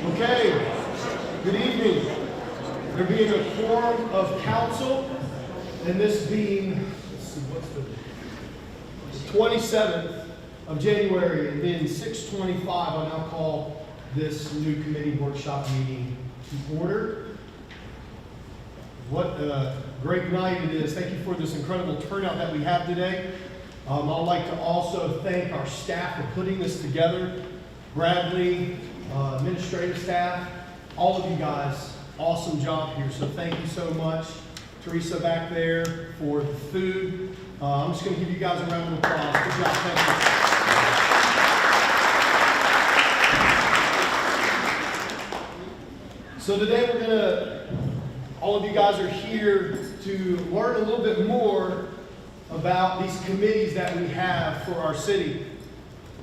Okay, good evening. There being a quorum of council, and this being, let's see, what's the 27th of January, and being 6:25, I now call this new committee workshop meeting to order. What a great night it is. Thank you for this incredible turnout that we have today. I'd like to also thank our staff for putting this together. Bradley, administrative staff, all of you guys, awesome job here. So thank you so much. Teresa back there for the food. I'm just going to give you guys a round of applause. Good job. Thank you. So today we're going to, all of you guys are here to learn a little bit more about these committees that we have for our city.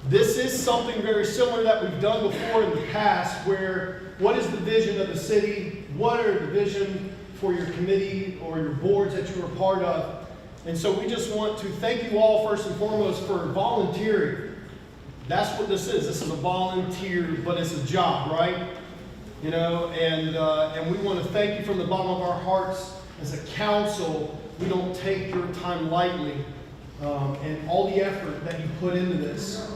This is something very similar that we've done before in the past, where what is the vision of the city? What are the vision for your committee or your boards that you are part of? And so we just want to thank you all first and foremost for volunteering. That's what this is. This is a volunteer, but it's a job, right? You know, and we want to thank you from the bottom of our hearts. As a council, we don't take your time lightly and all the effort that you put into this.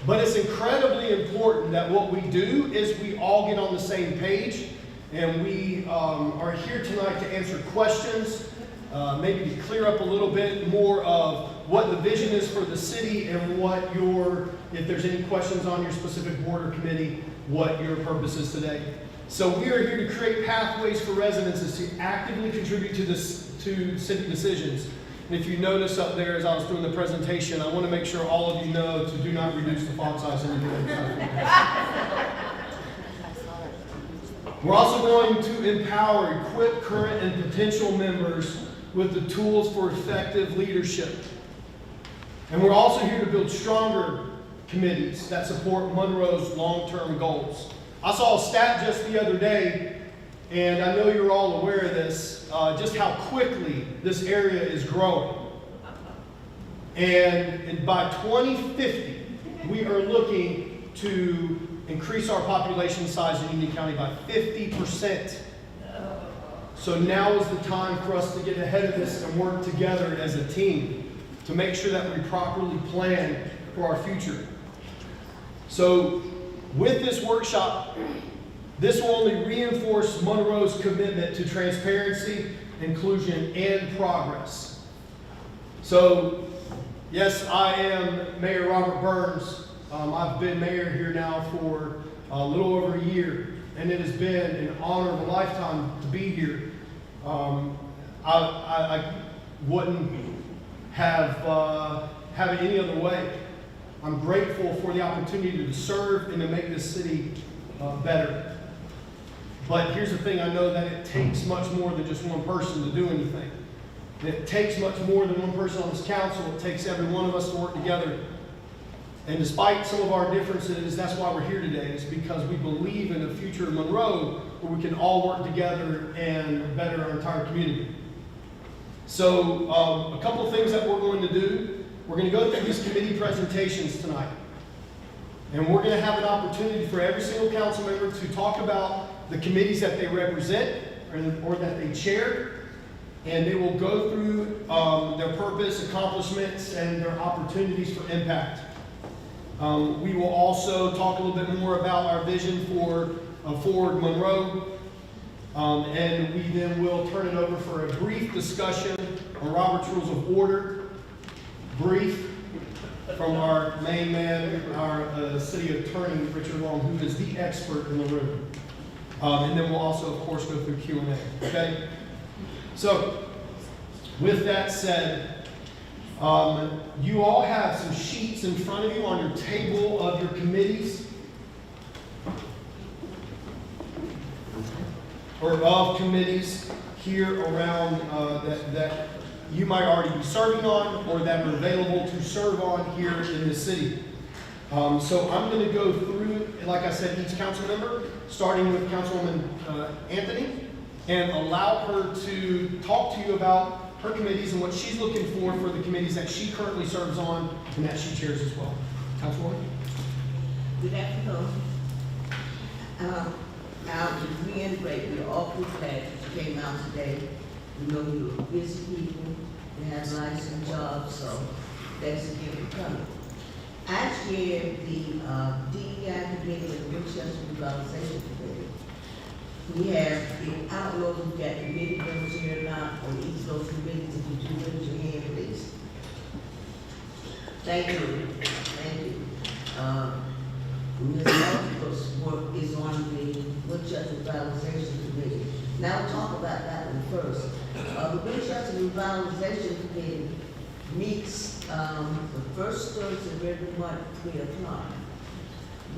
But it's incredibly important that what we do is we all get on the same page, and we are here tonight to answer questions, maybe to clear up a little bit more of what the vision is for the city and what if there's any questions on your specific board or committee, what your purpose is today. So we are here to create pathways for residents to actively contribute to city decisions. And if you notice up there as I was doing the presentation, I want to make sure all of you know to do not reduce the font size in your We're also going to empower, equip current and potential members with the tools for effective leadership. And we're also here to build stronger committees that support Monroe's long-term goals. I saw a stat just the other day, and I know you're all aware of this, just how quickly this area is growing. And by 2050, we are looking to increase our population size in Union County by 50%. So now is the time for us to get ahead of this and work together as a team to make sure that we properly plan for our future. So with this workshop, this will only reinforce Monroe's commitment to transparency, inclusion, and progress. So, yes, I am Mayor Robert Burns. I've been mayor here now for a little over a year, and it has been an honor of a lifetime to be here. I wouldn't have it any other way. I'm grateful for the opportunity to serve and to make this city better. But here's the thing, I know that it takes much more than just one person to do anything. It takes much more than one person on this council. It takes every one of us to work together. And despite some of our differences, that's why we're here today. It's because we believe in a future of Monroe where we can all work together and better our entire community. So a couple of things that we're going to do. We're going to go through these committee presentations tonight. And we're going to have an opportunity for every single council member to talk about the committees that they represent or that they chair. And they will go through their purpose, accomplishments, and their opportunities for impact. We will also talk a little bit more about our vision for Forward Monroe. And we then will turn it over for a brief discussion on Robert's Rules of Order. Brief from our main man, our city attorney, Richard Long, who is the expert in the room. And then we'll also, of course, go through Q&A, okay? So, with that said, you all have some sheets in front of you on your table of your committees or of committees here around that you might already be serving on or that are available to serve on here in the city. So I'm going to go through, like I said, each council member, starting with Councilwoman Anthony, and allow her to talk to you about her committees and what she's looking for the committees that she currently serves on and that she chairs as well. Councilwoman? Good afternoon. rate, we're awfully glad that you came out today. We know you're busy people, you have lives and jobs, so thanks again for coming. I chair the DEI committee and the Winchester Revitalization Committee. We have, I don't know if we've got committee members here or not on each of those committees. If you do, raise your hand, please. Thank you. Thank you. Ms. Osgood's work is on the Winchester Revitalization Committee. Now we'll talk about that one first. The Winchester Revitalization Committee meets the first Thursday of every month at 3 o'clock.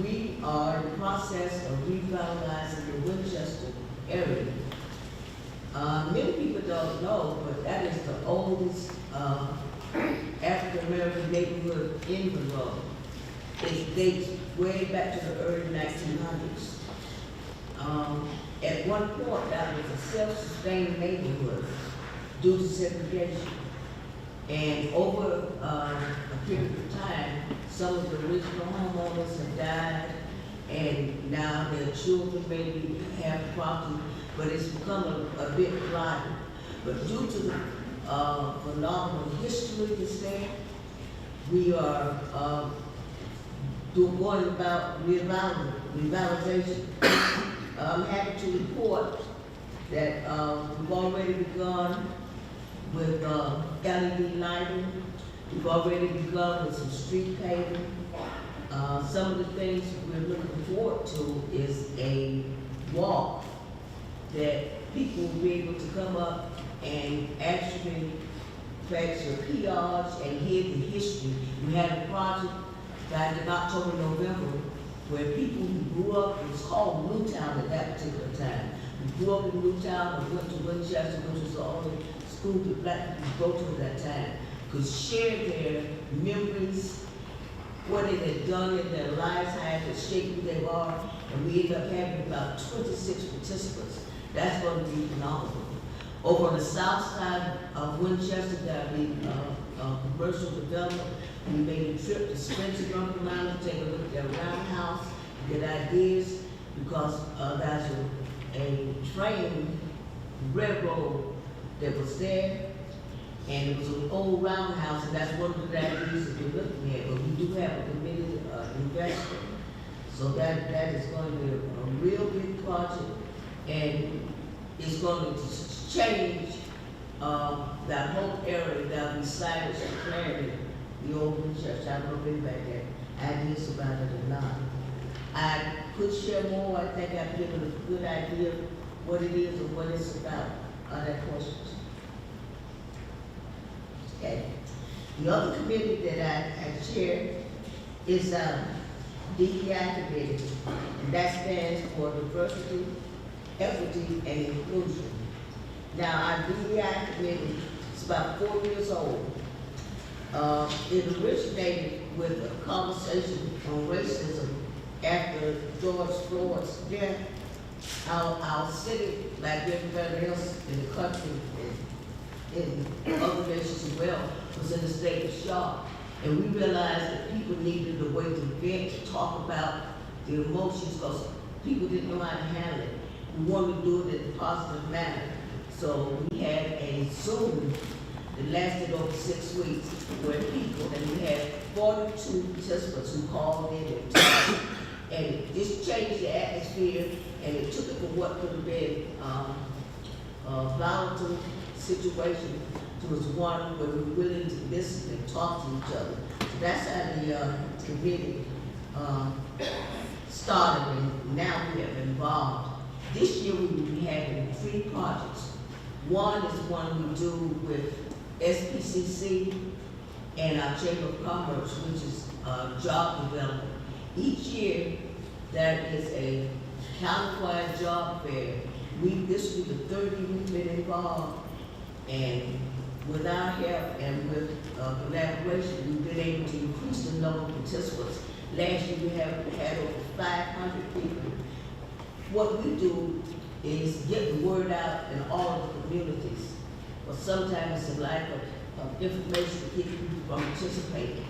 We are in the process of revitalizing the Winchester area. Many people don't know, but that is the oldest African-American neighborhood in Monroe. It dates way back to the early 1900s. At one point, that was a self-sustained neighborhood due to segregation. And over a period of time, some of the original homeowners have died, and now their children maybe have property, but it's become a bit blighted. But due to the phenomenal history that's there, we are going about revitalization. I'm happy to report that we've already begun with LED lighting. We've already begun with some street paving. Some of the things we're looking forward to is a walk that people will be able to come up and actually practice your PRs and hear the history. We had a project back in October, November, where people who grew up, it was called Newtown at that particular time. We grew up in Newtown and went to Winchester, which was the only school that black people go to at that time, could share their memories, what they had done in their lives, how it had shaped who they are, and we ended up having about 26 participants. That's going to be phenomenal. Over on the south side of Winchester, there'll be commercial development. We made a trip to Spencer Drunken Mountain to take a look at their roundhouse, get ideas, because there's a train railroad that was there, and it was an old roundhouse, and that's one of the ideas that we're looking at. But we do have a committed investor, so that is going to be a real big project, and it's going to change that whole area that we cited and Clarendon, the old Winchester. I don't know if anybody had ideas about it or not. I could share more. I think I've given a good idea of what it is and what it's about. Other questions? Okay. The other committee that I chair is DEI committee, and that stands for diversity, equity, and inclusion. Now, our DEI committee is about 4 years old. It originated with a conversation on racism after George Floyd's death. Our city, like everybody else in the country, in other nations as well, was in a state of shock. And we realized that people needed a way to vent, to talk about the emotions, because people didn't know how to handle it. We wanted to do it in a positive manner. So we had a Zoom that lasted over 6 weeks where people, and we had 42 participants who called in and talked. And it just changed the atmosphere, and it took it from what could have been a volatile situation to one where we were willing to listen and talk to each other. So that's how the committee started, and now we have involved. This year we will be having 3 projects. One is one we do with SPCC and our Chamber of Commerce, which is job development. Each year there is a countywide job fair. This will be the 3rd year we've been involved, and with our help and with collaboration, we've been able to increase the number of participants. Last year we had over 500 people. What we do is get the word out in all of the communities. But sometimes it's a lack of information to keep people from participating.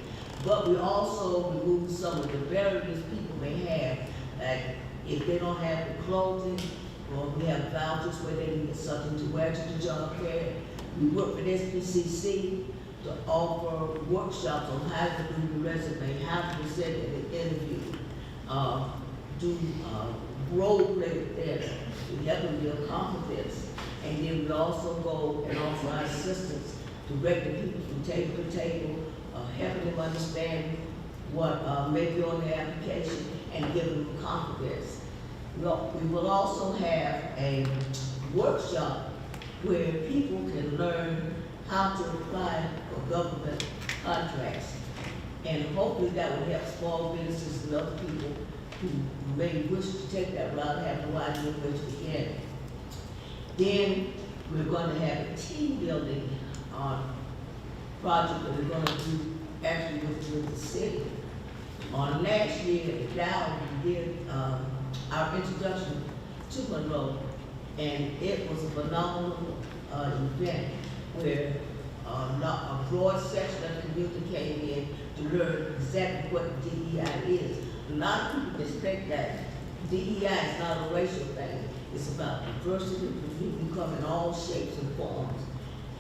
But we also remove some of the barriers people may have, like if they don't have the clothing, or we have vouchers where they can get something to wear to the job fair. We work with SBCC to offer workshops on how to do the resume, how to present in an interview, do role play with them to help them build confidence. And then we also go and offer our assistance directing people from table to table, helping them understand what may be on their application and giving them confidence. We will also have a workshop where people can learn how to apply for government contracts. And hopefully that will help small businesses and other people who may wish to take that route, have no idea where to begin. Then we're going to have a team building project that we're going to do actually with the city. On last year at Dow, we did our introduction to Monroe, and it was a phenomenal event where a broad section of the community came in to learn exactly what DEI is. A lot of people expect that DEI is not a racial thing. It's about diversity, people come in all shapes and forms.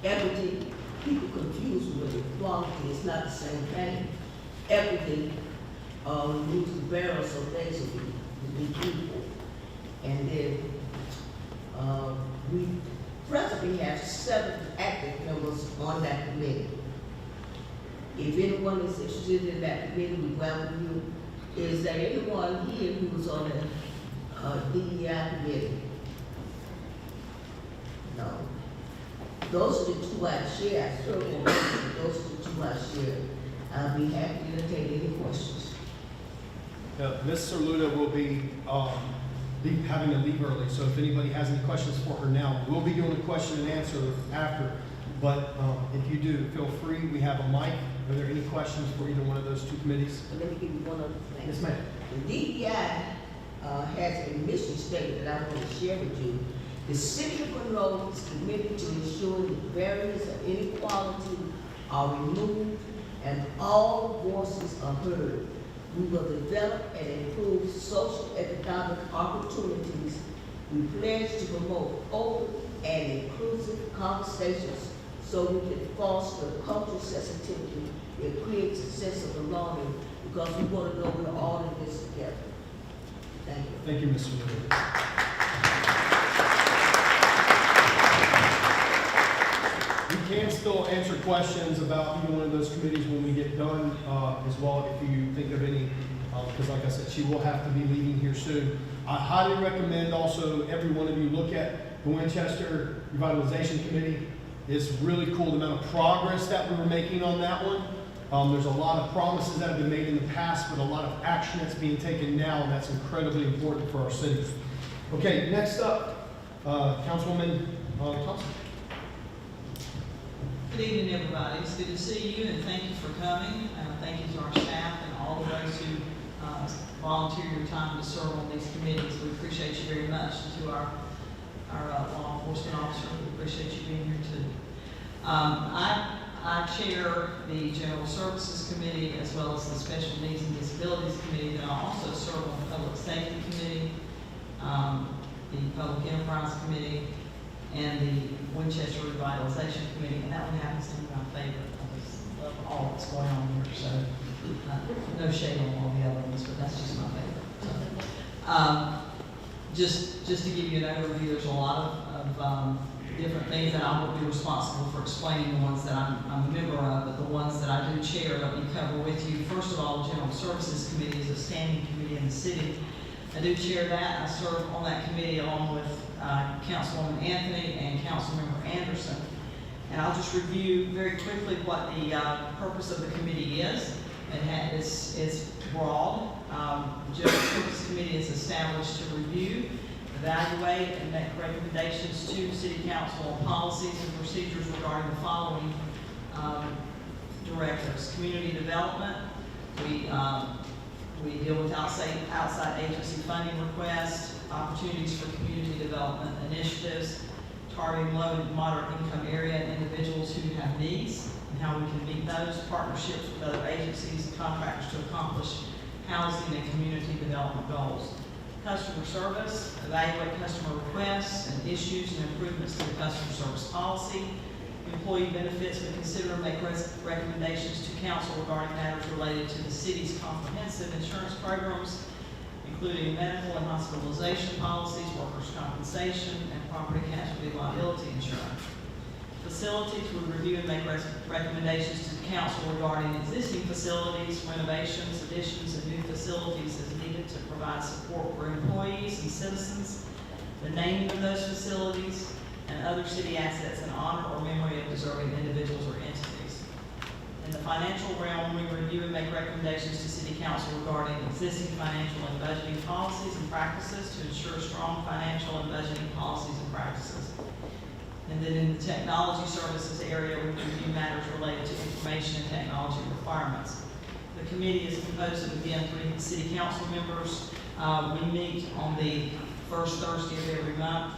Equity, people confuse with equality, it's not the same thing. Equity removes the barriers of things to be equal. And then we presently have 7 active members on that committee. If anyone is interested in that committee, we welcome you. Is there anyone here who was on the DEI committee? No. Those are the 2 I share. I serve on those are the 2 I share. I'll be happy to entertain any questions. Ms. Cerluda will be having to leave early, so if anybody has any questions for her now, we'll be doing a question and answer after. But if you do, feel free. We have a mic. Are there any questions for either one of those 2 committees? But let me give you one other thing. Yes, ma'am. The DEI has a mission statement that I want to share with you. The City of Monroe is committed to ensuring that barriers of inequality are removed and all voices are heard. We will develop and improve social economic opportunities. We pledge to promote open and inclusive conversations so we can foster cultural sensitivity. It creates a sense of belonging because we want to know we're all in this together. Thank you. Thank you, Ms. Cerluda. We can still answer questions about either one of those committees when we get done as well, if you think of any, because like I said, she will have to be leaving here soon. I highly recommend also every one of you look at the Winchester Revitalization Committee. It's really cool the amount of progress that we were making on that one. There's a lot of promises that have been made in the past, but a lot of action that's being taken now, and that's incredibly important for our city. Okay, next up, Councilwoman Thompson. Good evening, everybody. It's good to see you, and thank you for coming. Thank you to our staff and all of those who volunteer your time to serve on these committees. We appreciate you very much. And to our law enforcement officer, we appreciate you being here too. I chair the General Services Committee as well as the Special Needs and Disabilities Committee. And I also serve on the Public Safety Committee, the Public Enterprise Committee, and the Winchester Revitalization Committee, and that one happens to be my favorite. I just love all that's going on here, so no shade on all the other ones, but that's just my favorite. So, just to give you an overview, there's a lot of different things that I will be responsible for explaining, the ones that I'm a member of, but the ones that I do chair, let me cover with you. First of all, the General Services Committee is a standing committee in the city. I do chair that. I serve on that committee along with Councilwoman Anthony and Councilmember Anderson. And I'll just review very quickly what the purpose of the committee is. It's broad. The General Services Committee is established to review, evaluate, and make recommendations to City Council on policies and procedures regarding the following directives: community development. We deal with outside agency funding requests, opportunities for community development initiatives, targeting low and moderate income area and individuals who have needs, and how we can meet those, partnerships with other agencies and contractors to accomplish housing and community development goals. customer service, evaluate customer requests and issues and improvements to the customer service policy. Employee benefits, we consider and make recommendations to council regarding matters related to the city's comprehensive insurance programs, including medical and hospitalization policies, workers' compensation, and property casualty liability insurance. Facilities, we review and make recommendations to the council regarding existing facilities, renovations, additions, and new facilities as needed to provide support for employees and citizens, the naming of those facilities, and other city assets in honor or memory of deserving individuals or entities. In the financial realm, we review and make recommendations to City Council regarding existing financial and budgeting policies and practices to ensure strong financial and budgeting policies and practices. And then in the technology services area, we review matters related to information and technology requirements. The committee is composed of, again, 3 City Council members. We meet on the first Thursday of every month,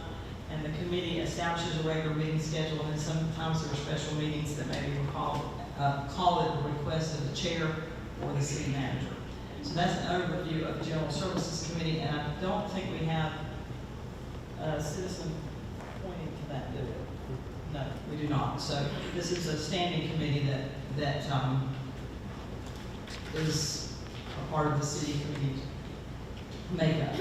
and the committee establishes a regular meeting schedule, and then sometimes there are special meetings that may be called at the request of the chair or the city manager. So that's an overview of the General Services Committee, and I don't think we have a citizen appointed to that, do we? No, we do not. So this is a standing committee that is a part of the city committee makeup.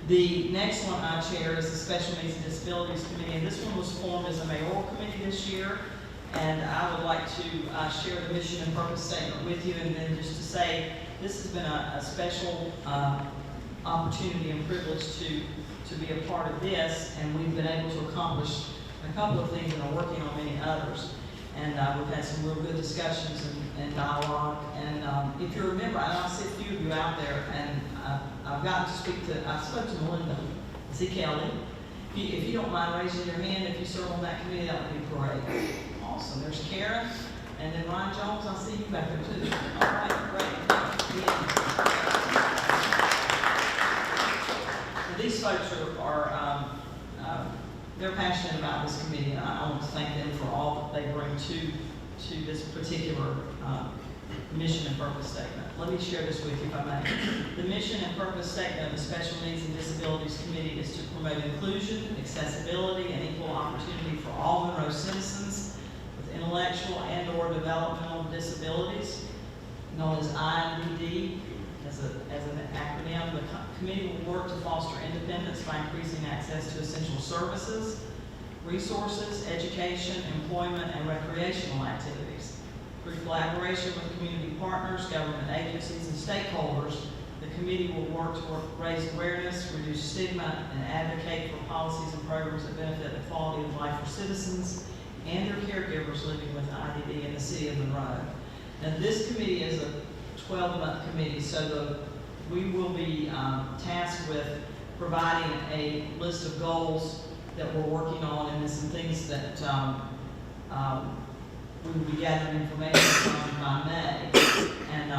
The next one I chair is the Special Needs and Disabilities Committee, and this one was formed as a mayoral committee this year. And I would like to share the mission and purpose statement with you, and then just to say this has been a special opportunity and privilege to be a part of this, and we've been able to accomplish a couple of things and are working on many others. And we've had some real good discussions and dialogue. And if you remember, and I see a few of you out there, and I've gotten to speak to, I spoke to Melinda C. Kelly. If you don't mind raising your hand if you serve on that committee, that would be great. Awesome. There's Karen, and then Ryan Jones, I see you back there too. All right, great. Yeah. So these folks are they're passionate about this committee, and I want to thank them for all that they bring to this particular mission and purpose statement. Let me share this with you if I may. The mission and purpose statement of the Special Needs and Disabilities Committee is to promote inclusion, accessibility, and equal opportunity for all Monroe citizens with intellectual and/or developmental disabilities, known as INDD. As an acronym, the committee will work to foster independence by increasing access to essential services, resources, education, employment, and recreational activities. Through collaboration with community partners, government agencies, and stakeholders, the committee will work to raise awareness, reduce stigma, and advocate for policies and programs that benefit the quality of life for citizens and their caregivers living with IDD in the city of Monroe. Now, this committee is a 12-month committee, so we will be tasked with providing a list of goals that we're working on, and some things that we will be gathering information from by May and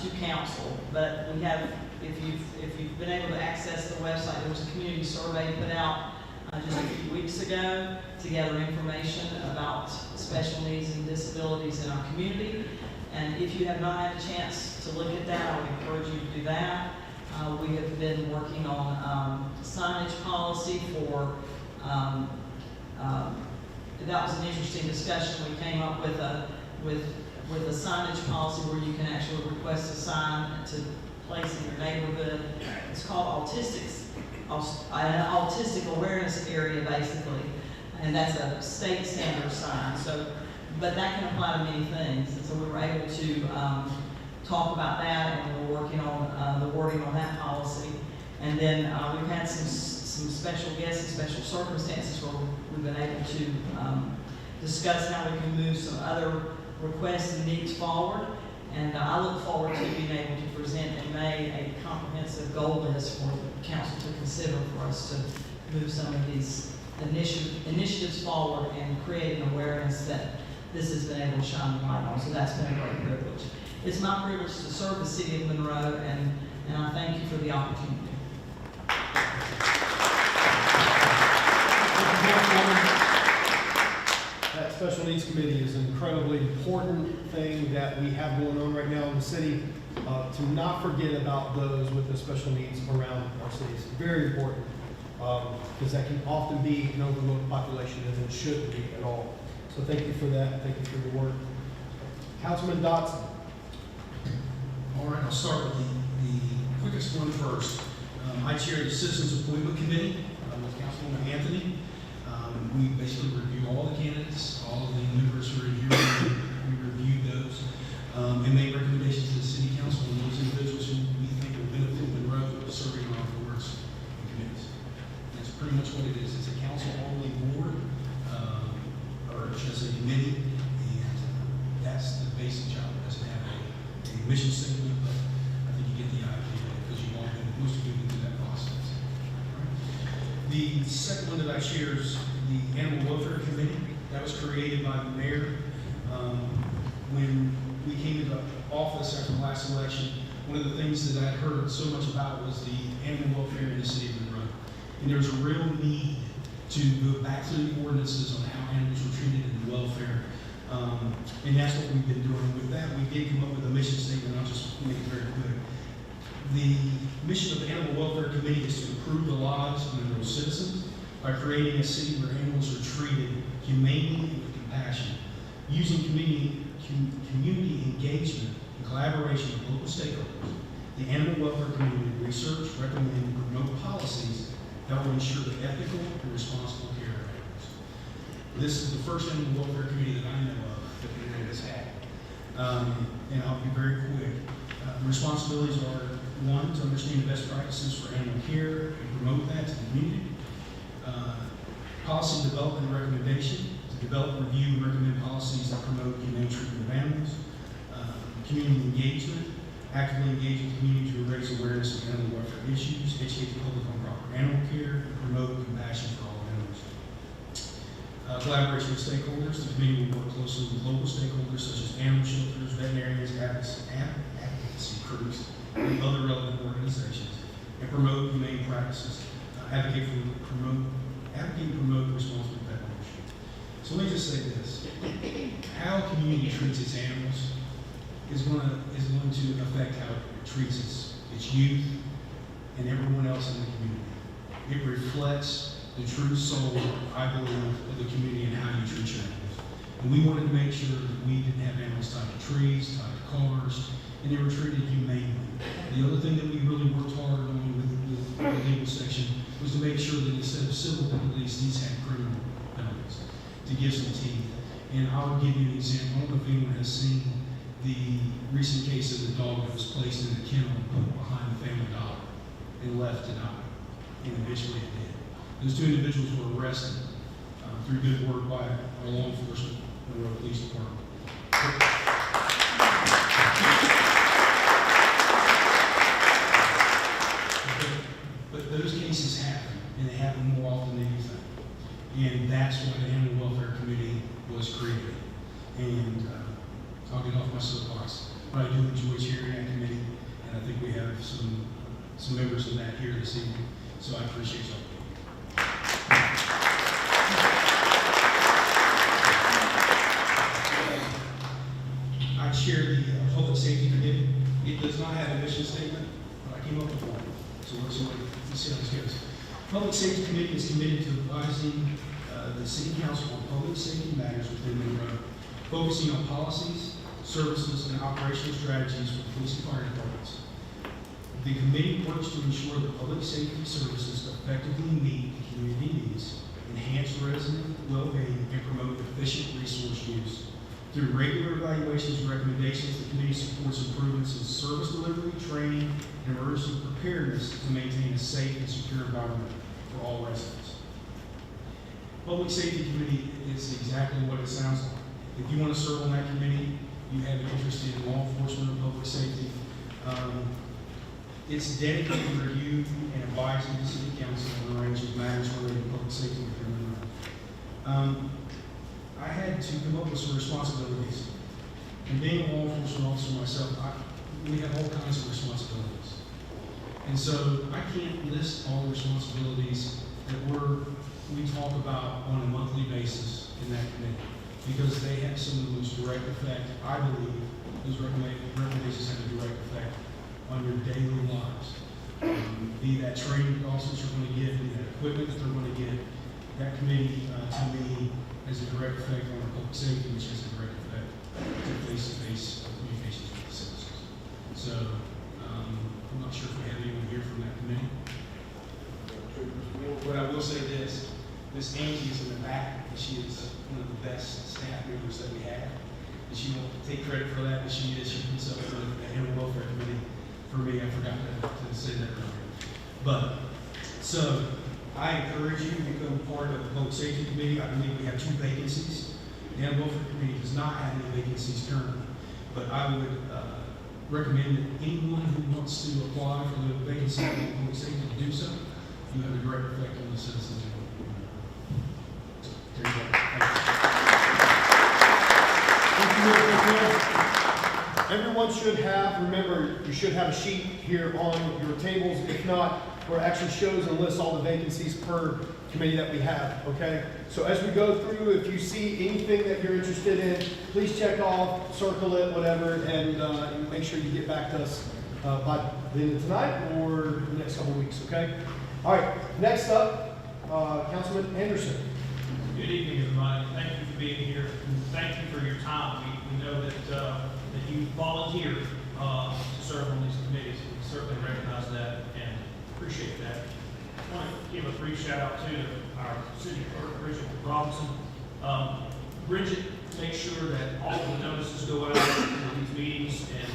to council. But we have, if you've been able to access the website, there was a community survey put out just a few weeks ago to gather information about special needs and disabilities in our community. And if you have not had a chance to look at that, I would encourage you to do that. We have been working on signage policy for, that was an interesting discussion. We came up with a signage policy where you can actually request a sign to place in your neighborhood. It's called an autistic awareness area, basically, and that's a state standard sign. So, but that can apply to many things, and so we were able to talk about that, and we're working on the wording on that policy. And then we've had some special guests and special circumstances where we've been able to discuss how we can move some other requests and needs forward. And I look forward to being able to present in May a comprehensive goal list for the council to consider for us to move some of these initiatives forward and create an awareness that this has been able to shine a light on. So that's been a great privilege. It's my privilege to serve the city of Monroe, and I thank you for the opportunity. That Special Needs Committee is an incredibly important thing that we have going on right now in the city. to not forget about those with the special needs around our cities. Very important, because that can often be an overlooked population, and it shouldn't be at all. So thank you for that. Thank you for your work. Councilman Dotson. All right, I'll start with the quickest one first. I chair the Citizens Appointment Committee with Councilwoman Anthony. We basically review all the candidates, all of the members who are here. We reviewed those and made recommendations to the City Council on those individuals who we think will benefit Monroe serving on our boards and committees. That's pretty much what it is. It's a council-only board, or should I say committee, and that's the basic job. It doesn't have a mission statement, but I think you get the idea because you've all been, most of you have been through that process. All right. The second one that I share is the Animal Welfare Committee. That was created by the mayor. When we came into office after the last election, one of the things that I'd heard so much about was the animal welfare in the city of Monroe. And there's a real need to go back to the ordinances on how animals were treated in welfare. And that's what we've been doing. With that, we did come up with a mission statement. I'll just make it very quick. The mission of the Animal Welfare Committee is to improve the lives of Monroe citizens by creating a city where animals are treated humanely and with compassion, using community engagement and collaboration with local stakeholders. The Animal Welfare Committee will research, recommend, and promote policies that will ensure the ethical and responsible care of animals. This is the first Animal Welfare Committee that I know of that Monroe has had. And I'll be very quick. The responsibilities are, one, to understand the best practices for animal care and promote that to the community. Policy development and recommendation, to develop, review, and recommend policies that promote humane treatment of animals. Community engagement, actively engage with the community to raise awareness of animal welfare issues, educate the public on proper animal care, and promote compassion for all animals. Collaboration with stakeholders, the committee will work closely with local stakeholders such as animal shelters, veterinarians, advocacy groups, and other relevant organizations, and promote humane practices. Advocate and promote responsible pet ownership. So let me just say this: how a community treats its animals is going to affect how it treats its youth and everyone else in the community. It reflects the true soul, I believe, of the community and how you treat your animals. And we wanted to make sure that we didn't have animals tied to trees, tied to cars, and they were treated humanely. The other thing that we really worked hard on with the legal section was to make sure that instead of civil penalties, these had criminal penalties to give some teeth. And I'll give you an example. I don't know if anyone has seen the recent case of the dog that was placed in the kennel and put behind the family dollar and left to die, and eventually it did. Those two individuals were arrested through good work by our law enforcement, Monroe Police Department. But those cases happen, and they happen more often than you think. And that's why the Animal Welfare Committee was created. And I'll get off my soapbox, but I do enjoy chairing that committee, and I think we have some members of that here this evening, so I appreciate y'all. I chair the Public Safety Committee. It does not have a mission statement, but I came up with one, so let's see how this goes. Public Safety Committee is committed to advising the City Council on public safety matters within Monroe, focusing on policies, services, and operational strategies for police and fire departments. The committee works to ensure that public safety services effectively meet the community needs, enhance resident well-being, and promote efficient resource use. Through regular evaluations and recommendations, the committee supports improvements in service delivery, training, and emergency preparedness to maintain a safe and secure environment for all residents. Public Safety Committee is exactly what it sounds like. If you want to serve on that committee, you have an interest in law enforcement or public safety. It's dedicated to review and advising the City Council on a range of matters related to public safety within Monroe. I had to come up with some responsibilities. And being a law enforcement officer myself, we have all kinds of responsibilities. And so I can't list all the responsibilities that we talk about on a monthly basis in that committee. because they have some of the most direct effect, I believe, those recommendations have a direct effect on your daily lives. Be that training officers are going to get, be that equipment that they're going to get, that committee, to me, has a direct effect on our public safety, which has a direct effect to face-to-face communications with the citizens. So, I'm not sure if we have anyone here from that committee. But I will say this, Miss Angie is in the back, and she is one of the best staff members that we have. And she won't take credit for that, but she puts up with the animal welfare committee. For me, I forgot to say that earlier. But, so, I encourage you to become part of the public safety committee. I believe we have 2 vacancies. The animal welfare committee does not have any vacancies currently. But I would recommend that anyone who wants to apply for the vacancy in public safety to do so. You have a direct effect on the citizens. There you go. Thank you, Mr. Smith. Everyone should have, remember, you should have a sheet here on your tables. If not, where it actually shows and lists all the vacancies per committee that we have, okay? So as we go through, if you see anything that you're interested in, please check off, circle it, whatever, and make sure you get back to us by the end of tonight or the next couple of weeks, okay? All right, next up, Councilman Anderson. Good evening, everybody. Thank you for being here. And thank you for your time. We know that you volunteered to serve on these committees. We certainly recognize that and appreciate that. I want to give a brief shout out to our city clerk, Bridget Robinson. Bridget makes sure that all of the notices go out for these meetings, and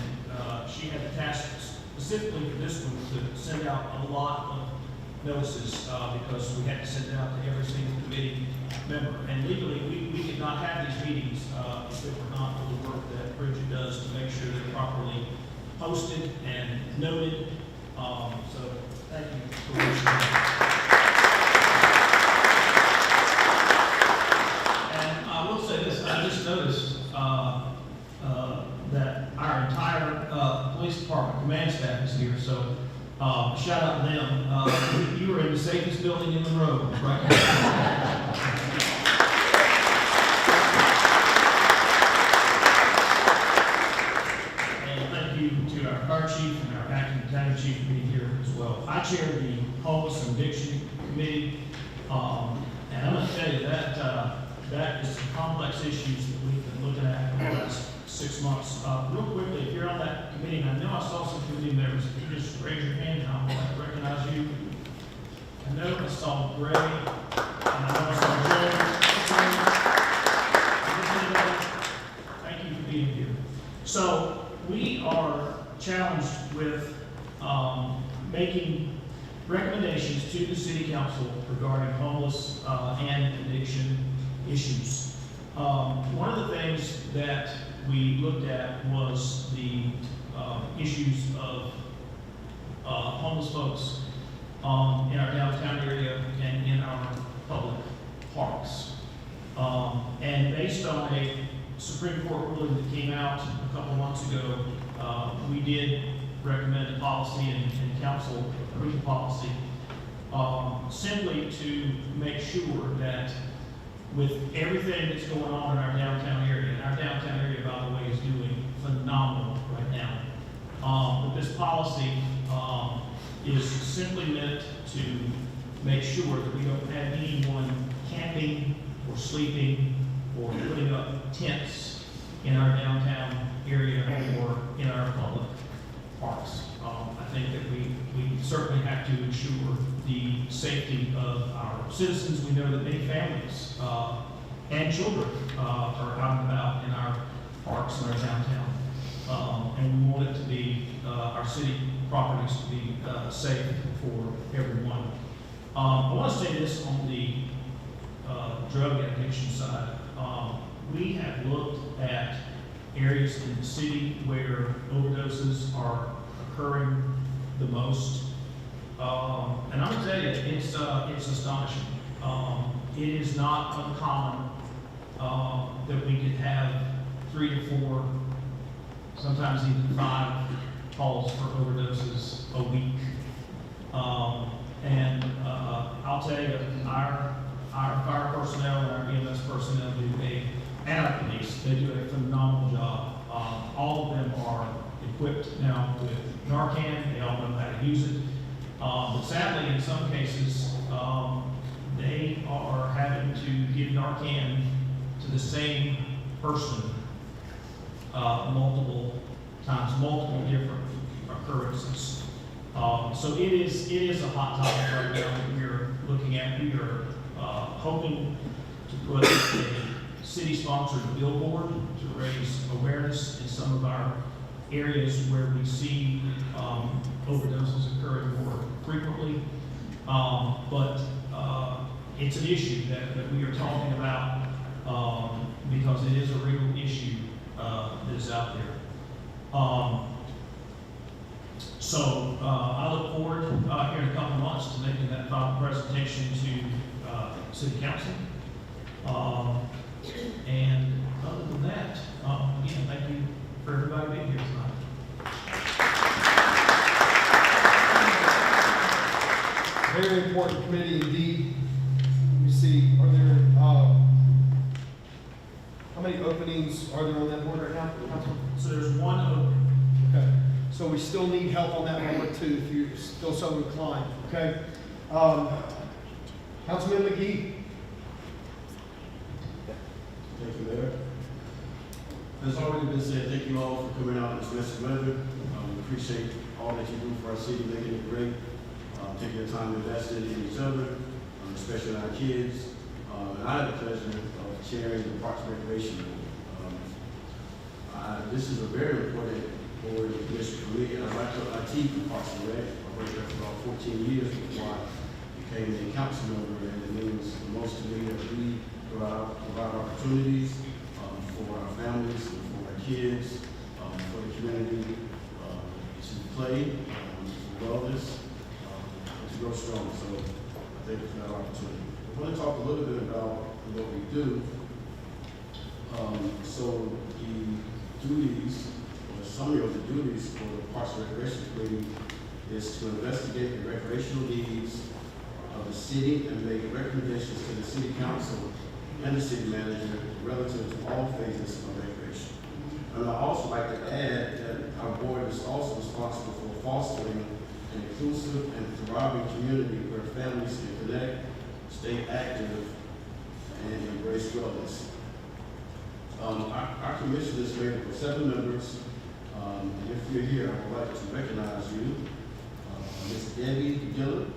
she had the task specifically for this one to send out a lot of notices because we had to send it out to every single committee member. And legally, we could not have these meetings if it were not for the work that Bridget does to make sure they're properly posted and noted. So thank you for reaching out. And I will say this, I just noticed that our entire police department command staff is here, so shout out to them. You were in the safest building in Monroe, right? And thank you to our fire chief and our acting battalion chief for being here as well. I chair the homeless and addiction committee, and I'm going to tell you that that is some complex issues that we've been looking at for the last 6 months. Real quickly, if you're on that committee, and I know I saw some committee members, if you just raise your hand, and I'll recognize you. I know I saw Gray, and I know I saw Joe. Thank you for being here. So we are challenged with making recommendations to the city council regarding homeless and addiction issues. One of the things that we looked at was the issues of homeless folks in our downtown area and in our public parks. And based on a Supreme Court ruling that came out a couple months ago, we did recommend a policy and council approved a policy simply to make sure that with everything that's going on in our downtown area, and our downtown area, by the way, is doing phenomenal right now. But this policy is simply meant to make sure that we don't have anyone camping or sleeping or putting up tents in our downtown area or in our public parks. I think that we certainly have to ensure the safety of our citizens. We know that many families and children are out and about in our parks and our downtown. And we want it to be, our city properties to be safe for everyone. I want to say this on the drug addiction side. We have looked at areas in the city where overdoses are occurring the most. And I'm gonna tell you, it's astonishing. It is not uncommon that we could have 3 to 4, sometimes even 5 calls for overdoses a week. And I'll tell you, our fire personnel and our EMS personnel do a and our police. They do a phenomenal job. All of them are equipped now with Narcan. They all know how to use it. But sadly, in some cases, they are having to give Narcan to the same person multiple times, multiple different occurrences. So it is a hot topic right now that we're looking at. We are hoping to put a city-sponsored billboard to raise awareness in some of our areas where we see overdoses occurring more frequently. But it's an issue that we are talking about because it is a real issue that is out there. So I look forward here in a couple of months to making that final presentation to City Council. And other than that, again, thank you for everybody being here tonight. Very important committee indeed. Let me see, are there, how many openings are there on that board right now, Councilman? So there's one open. Okay, so we still need help on that one too, if you're still so inclined, okay? Councilman McGee? Thank you, Mayor. As already been said, thank you all for coming out in this messy weather. We appreciate all that you do for our city, making it great, taking the time to invest in each other, especially our kids. And I have the pleasure of chairing the Parks and Recreation Board. This is a very important board and commission for me. I teach in Parks and Rec. I worked there for about 14 years before I became a council member, and it means the most to me that we provide opportunities for our families, and for our kids, for the community to play, for wellness, and to grow strong. So I thank you for that opportunity. I want to talk a little bit about what we do. So the duties, or summary of the duties for the Parks and Recreation Committee is to investigate the recreational needs of the city and make recommendations to the city council and the city manager relative to all phases of recreation. And I'd also like to add that our board is also responsible for fostering an inclusive and thriving community where families can connect, stay active, and embrace wellness. Our commission is made up of 7 members. And if you're here, I would like to recognize you. Ms. Debbie Gillett.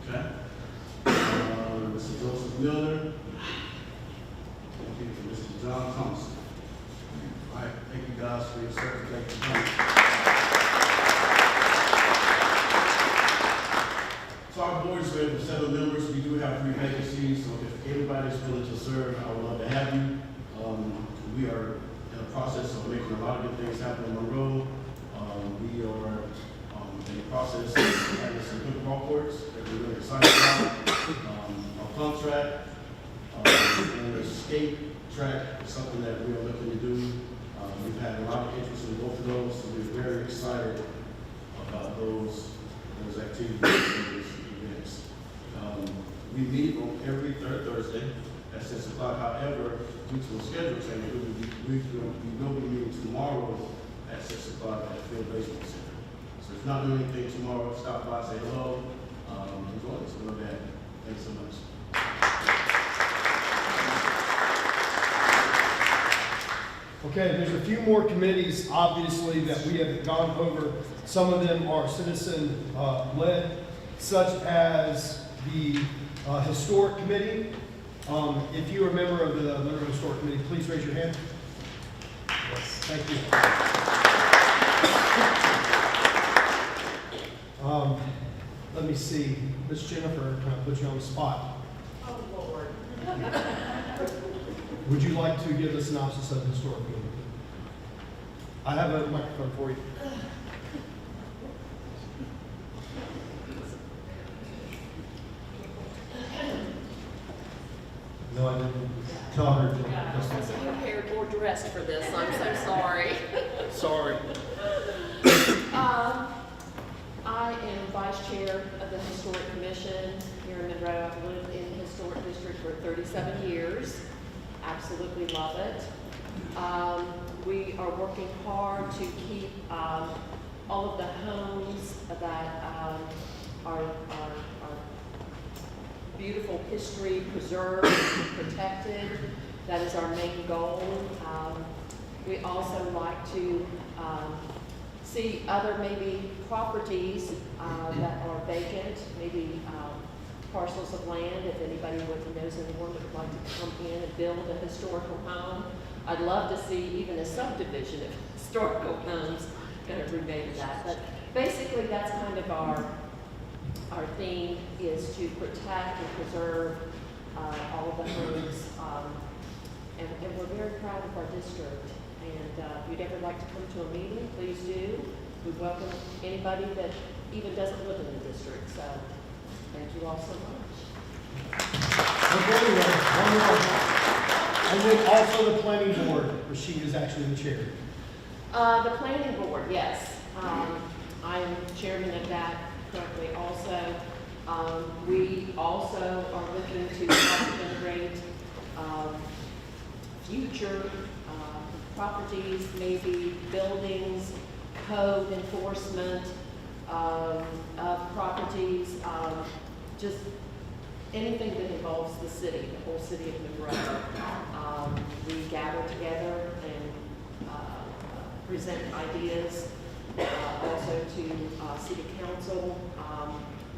Okay. Mr. Joseph Miller. Thank you for Mr. John Thompson. All right, thank you guys for your service. Thank you. So our board is made up of 7 members. We do have 3 vacancies, so if anybody's willing to serve, I would love to have you. We are in the process of making a lot of good things happen in Monroe. We are in the process of having some pickleball courts that we're really excited about. A pump track and a skate track is something that we are looking to do. We've had a lot of interest in both of those, so we're very excited about those activities and those events. We meet on every 3rd Thursday at 6 o'clock. However, due to a schedule change, we will be meeting tomorrow at 6 o'clock at Field Baseball Center. So if not doing anything tomorrow, stop by, say hello, and join us. We'll love that. Thanks so much. Okay, there's a few more committees, obviously, that we have gone over. Some of them are citizen-led, such as the Historic Committee. If you are a member of the Monroe Historic Committee, please raise your hand. Yes, thank you. Let me see, Ms. Jennifer, can I put you on the spot? Oh, Lord. Would you like to give a synopsis of the Historic Committee? I have a microphone for you. No, I didn't. Tell her. I wasn't prepared or dressed for this. I'm so sorry. Sorry. I am vice chair of the Historic Commission here in Monroe. I've lived in the Historic District for 37 years. absolutely love it. We are working hard to keep all of the homes that are beautiful history preserved and protected. That is our main goal. We also like to see other maybe properties that are vacant, maybe parcels of land, if anybody knows anyone that would like to come in and build a historical home. I'd love to see even a subdivision of historical homes, kind of remake that. But basically, that's kind of our theme, is to protect and preserve all of the homes. And we're very proud of our district. And if you'd ever like to come to a meeting, please do. We welcome anybody that even doesn't live in the district. So thank you all so much. Okay, anyway, one more. And then also the planning board, where she is actually the chair. The planning board, yes. I am chairman of that currently also. We also are looking to help generate future properties, maybe buildings, code enforcement of properties, just anything that involves the city, the whole city of Monroe. We gather together and present ideas also to city council.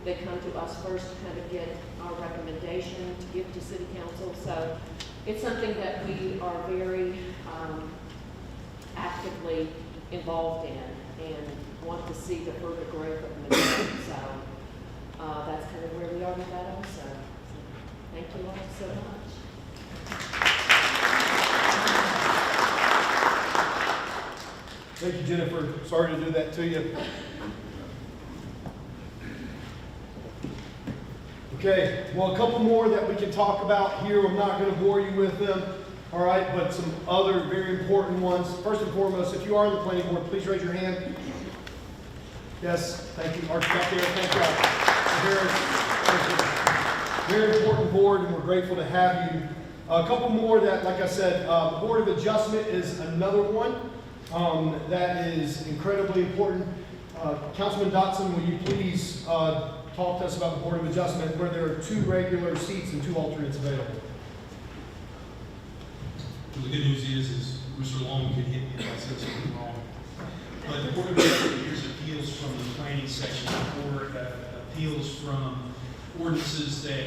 They come to us first to kind of get our recommendation to give to city council. So it's something that we are very actively involved in and want to see the further growth of Monroe. So that's kind of where we are with that also. So thank you all so much. Thank you, Jennifer. Sorry to do that to you. Okay, well, a couple more that we can talk about here. I'm not going to bore you with them, all right, but some other very important ones. First and foremost, if you are on the planning board, please raise your hand. Yes, thank you. Archie back there, thank you. Very important board, and we're grateful to have you. A couple more that, like I said, Board of Adjustment is another one that is incredibly important. Councilman Dotson, will you please talk to us about the Board of Adjustment, where there are 2 regular seats and 2 alternates available? The good news is Mr. Long can hit me if I said something wrong. But the Board of Adjustment hears appeals from the planning section, or appeals from ordinances that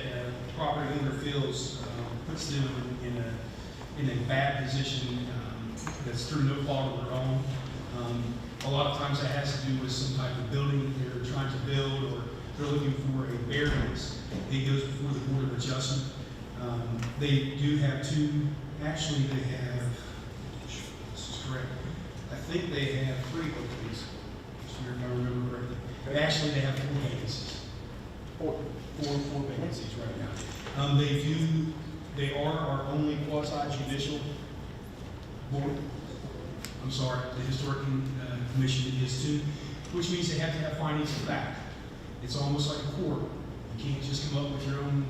property owner feels puts them in a bad position that's through no fault of their own. A lot of times that has to do with some type of building that they're trying to build, or they're looking for a variance. It goes before the Board of Adjustment. They do have 2, actually they have, this is correct, I think they have 3 openings, if I remember correctly. Actually, they have 4 vacancies. 4 vacancies right now. They are our only quasi-judicial board. I'm sorry, the Historic Commission is too, which means they have to have findings of fact. It's almost like a court. You can't just come up with your own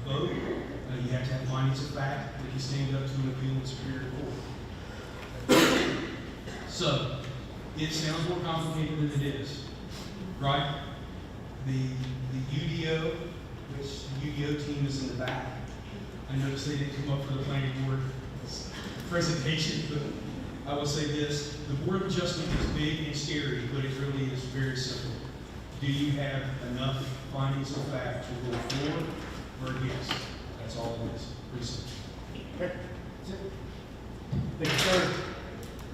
vote. You have to have findings of fact that can stand up to an appeal in Superior Court. So, it sounds more complicated than it is, right? The UDO, which the UDO team is in the back. I noticed they didn't come up for the planning board presentation, but I will say this: the Board of Adjustment is big and scary, but it really is very simple. Do you have enough findings of fact to go forward or against? That's all it is. Pretty simple. Okay. Thank you, sir.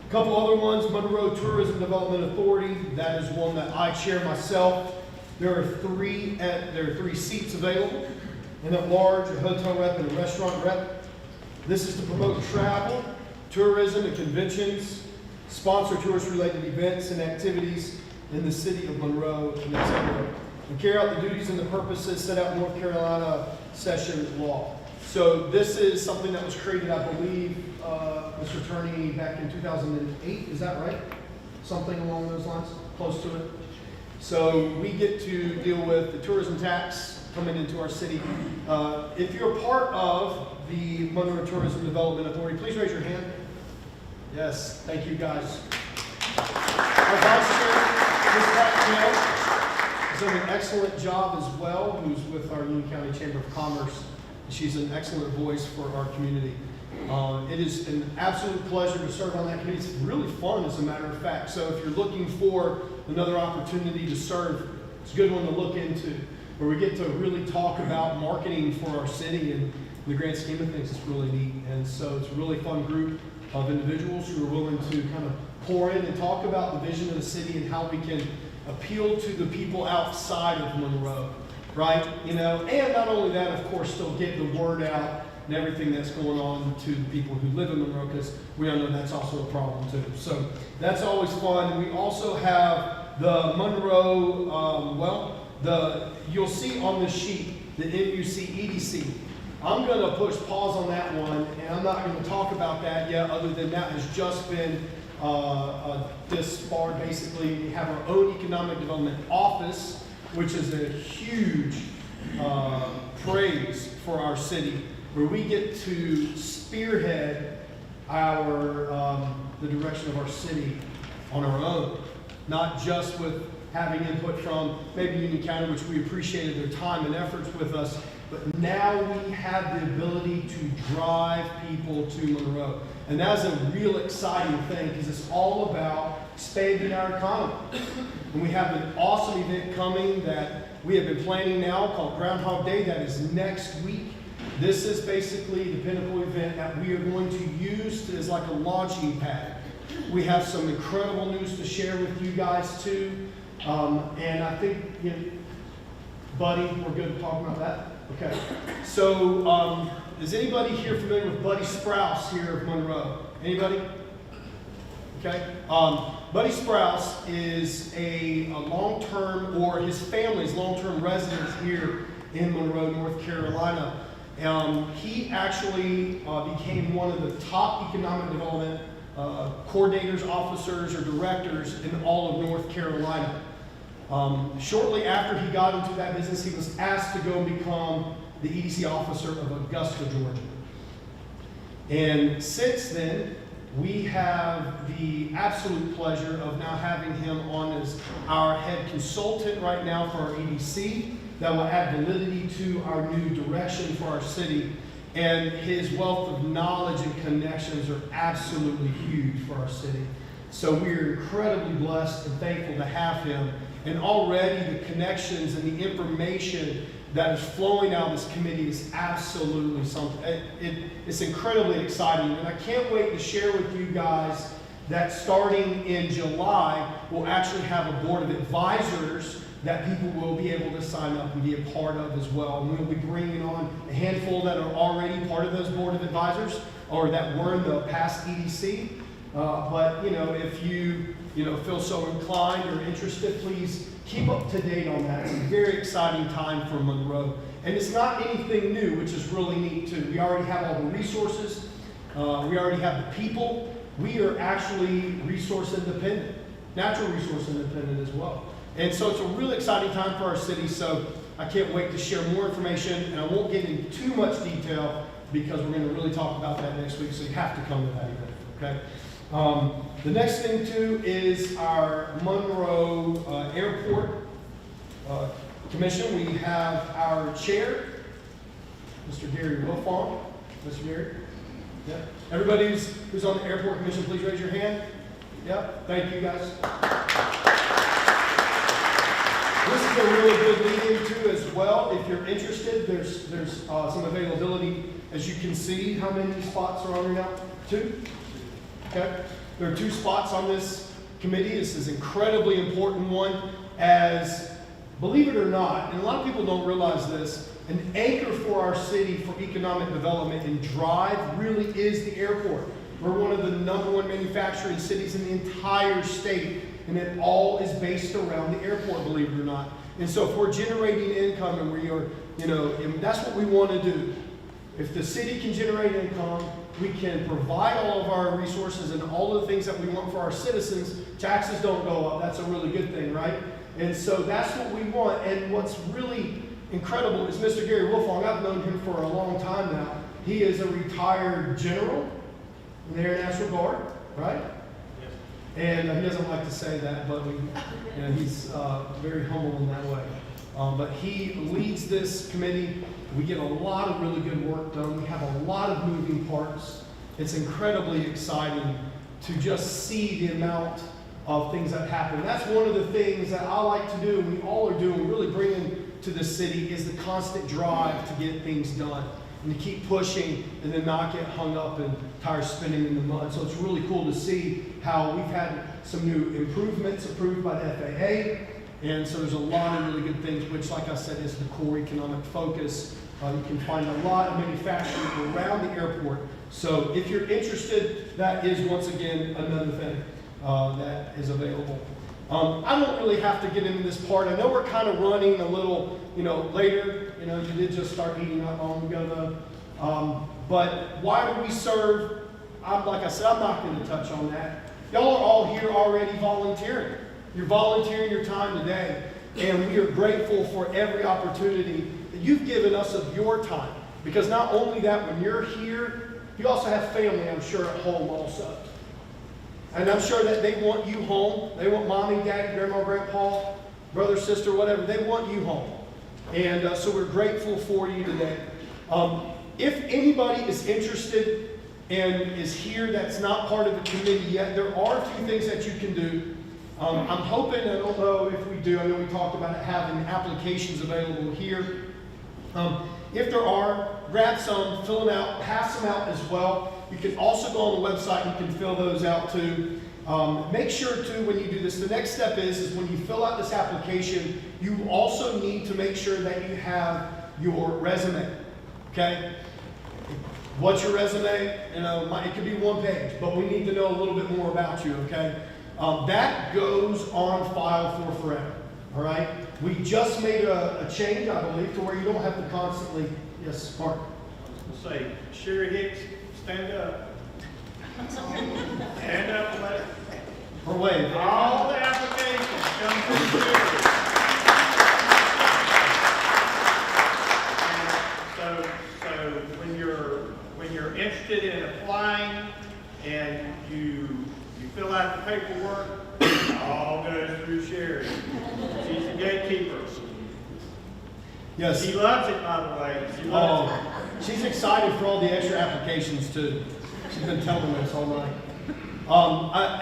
A couple other ones. Monroe Tourism Development Authority. That is one that I chair myself. There are 3 seats available. And at large, a hotel rep and a restaurant rep. This is to promote travel, tourism, and conventions, sponsor tourist-related events and activities in the city of Monroe, and etc., and carry out the duties and the purposes set out in North Carolina session law. So this is something that was created, I believe, Mr. Attorney, back in 2008. Is that right? Something along those lines, close to it. So we get to deal with the tourism tax coming into our city. If you're a part of the Monroe Tourism Development Authority, please raise your hand. Yes, thank you guys. Our Vice Chair, Ms. Pat Knell, has done an excellent job as well, who's with our Union County Chamber of Commerce. She's an excellent voice for our community. It is an absolute pleasure to serve on that committee. It's really fun, as a matter of fact. So if you're looking for another opportunity to serve, it's a good one to look into, where we get to really talk about marketing for our city, and in the grand scheme of things, it's really neat. And so it's a really fun group of individuals who are willing to kind of pour in and talk about the vision of the city and how we can appeal to the people outside of Monroe, right? You know, and not only that, of course, still get the word out and everything that's going on to the people who live in Monroe, because we all know that's also a problem too. So that's always fun. And we also have the Monroe, you'll see on this sheet, the MUC EDC. I'm going to push pause on that one, and I'm not going to talk about that yet, other than that has just been disbarred. Basically, we have our own economic development office, which is a huge praise for our city, where we get to spearhead the direction of our city on our own, not just with having input from maybe Union County, which we appreciated their time and efforts with us, but now we have the ability to drive people to Monroe. And that's a real exciting thing, because it's all about expanding our economy. And we have an awesome event coming that we have been planning now called Groundhog Day. That is next week. This is basically the pinnacle event that we are going to use as like a launching pad. We have some incredible news to share with you guys too. And I think, Buddy, we're good talking about that? Okay. So, is anybody here familiar with Buddy Sprouse here of Monroe? Anybody? Okay. Buddy Sprouse is a long-term, or his family's long-term residence here in Monroe, North Carolina. He actually became one of the top economic development coordinators, officers, or directors in all of North Carolina. Shortly after he got into that business, he was asked to go and become the EDC officer of Augusta, Georgia. And since then, we have the absolute pleasure of now having him on as our head consultant right now for our EDC. That will add validity to our new direction for our city. And his wealth of knowledge and connections are absolutely huge for our city. So we are incredibly blessed and thankful to have him. And already the connections and the information that is flowing out of this committee is absolutely something. It's incredibly exciting. And I can't wait to share with you guys that starting in July, we'll actually have a board of advisors that people will be able to sign up and be a part of as well. And we'll be bringing on a handful that are already part of those board of advisors, or that were in the past EDC. But if you feel so inclined or interested, please keep up to date on that. It's a very exciting time for Monroe. And it's not anything new, which is really neat too. We already have all the resources. We already have the people. We are actually resource independent, natural resource independent as well. And so it's a really exciting time for our city. So I can't wait to share more information. And I won't get into too much detail, because we're going to really talk about that next week. So you have to come to that event, okay? The next thing too is our Monroe Airport Commission. We have our chair, Mr. Gary Wilfong. Mr. Gary? Yeah. Everybody who's on the Airport Commission, please raise your hand. Yep. Thank you, guys. This is a really good lead-in too as well. If you're interested, there's some availability. As you can see, how many spots are on there now? 2? Okay. There are 2 spots on this committee. This is an incredibly important one, as, believe it or not, and a lot of people don't realize this, an anchor for our city for economic development and drive really is the airport. We're one of the #1 manufacturing cities in the entire state, and it all is based around the airport, believe it or not. And so if we're generating income, and we are, and that's what we want to do. If the city can generate income, we can provide all of our resources and all of the things that we want for our citizens. Taxes don't go up. That's a really good thing, right? And so that's what we want. And what's really incredible is Mr. Gary Wolfong. I've known him for a long time now. He is a retired general in the Air National Guard, right? And he doesn't like to say that, but he's very humble in that way. But he leads this committee. We get a lot of really good work done. We have a lot of moving parts. It's incredibly exciting to just see the amount of things that happen. That's one of the things that I like to do, and we all are doing, really bringing to the city, is the constant drive to get things done and to keep pushing and then not get hung up and tires spinning in the mud. So it's really cool to see how we've had some new improvements approved by the FAA. And so there's a lot of really good things, which, like I said, is the core economic focus. You can find a lot of manufacturing around the airport. So if you're interested, that is, once again, another thing that is available. I don't really have to get into this part. I know we're kind of running a little, later. You did just start eating not long ago, though. But why do we serve? Like I said, I'm not going to touch on that. Y'all are all here already volunteering. You're volunteering your time today, and we are grateful for every opportunity that you've given us of your time. Because not only that, when you're here, you also have family, I'm sure, at home also. And I'm sure that they want you home. They want mommy, daddy, grandma, grandpa, brother, sister, whatever. They want you home. And so we're grateful for you today. If anybody is interested and is here that's not part of the committee yet, there are a few things that you can do. I'm hoping, I don't know if we do, I know we talked about it, having applications available here. If there are, grab some, fill them out, pass them out as well. You can also go on the website, you can fill those out too. Make sure too, when you do this, the next step is when you fill out this application, you also need to make sure that you have your resume, okay? What's your resume? It could be one page, but we need to know a little bit more about you, okay? That goes on file for forever, all right? We just made a change, I believe, to where you don't have to constantly, yes, Mark? We'll say, Sherry Hicks, stand up. Stand up and let it. Or wave. All the applications come from Sherry. So when you're interested in applying and you fill out the paperwork, it all goes through Sherry. She's the gatekeeper. Yes. She loves it, by the way. She loves it. She's excited for all the extra applications too. She's been telling us all night.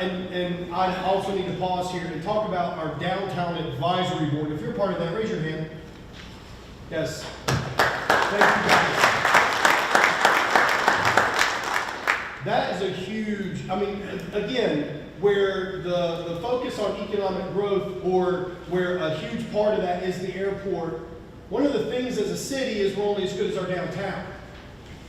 And I also need to pause here and talk about our downtown advisory board. If you're part of that, raise your hand. Yes. Thank you guys. That is a huge, again, where the focus on economic growth, or where a huge part of that is the airport. One of the things as a city is we're only as good as our downtown.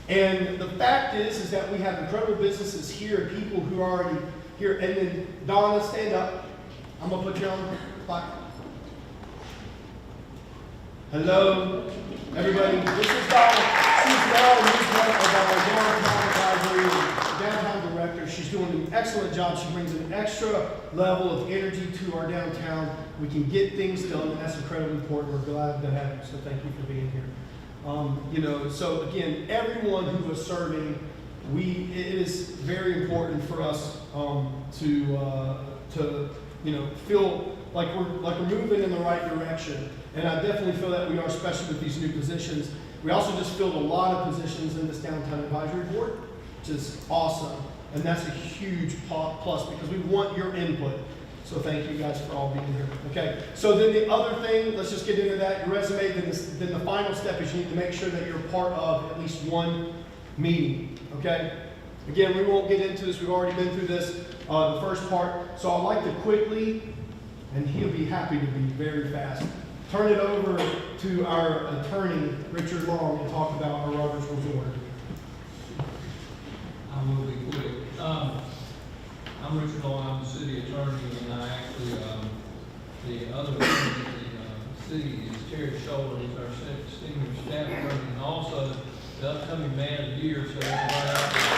And the fact is that we have incredible businesses here and people who are already here. And then, Donna, stand up. I'm going to put you on the spot. Hello, everybody. This is Donna. She's Donna, of our downtown director. She's doing an excellent job. She brings an extra level of energy to our downtown. We can get things done, and that's incredibly important. We're glad to have you, so thank you for being here. So again, everyone who is serving, it is very important for us to feel like we're moving in the right direction. And I definitely feel that we are, especially with these new positions. We also just filled a lot of positions in this downtown advisory board, which is awesome. And that's a huge plus because we want your input. So thank you guys for all being here. Okay, so then the other thing, let's just get into that, your resume, then the final step is you need to make sure that you're a part of at least one meeting, okay? Again, we won't get into this, we've already been through this, the first part. So I'd like to quickly, and he'll be happy to be very fast, turn it over to our attorney, Richard Long, and talk about our Robert's Rules of Order. I will be quick. I'm Richard Long, I'm the city attorney, and I actually, the other attorney in the city is Terry Scholler, he's our senior staff attorney, and also the upcoming man of the year, so we're right out there.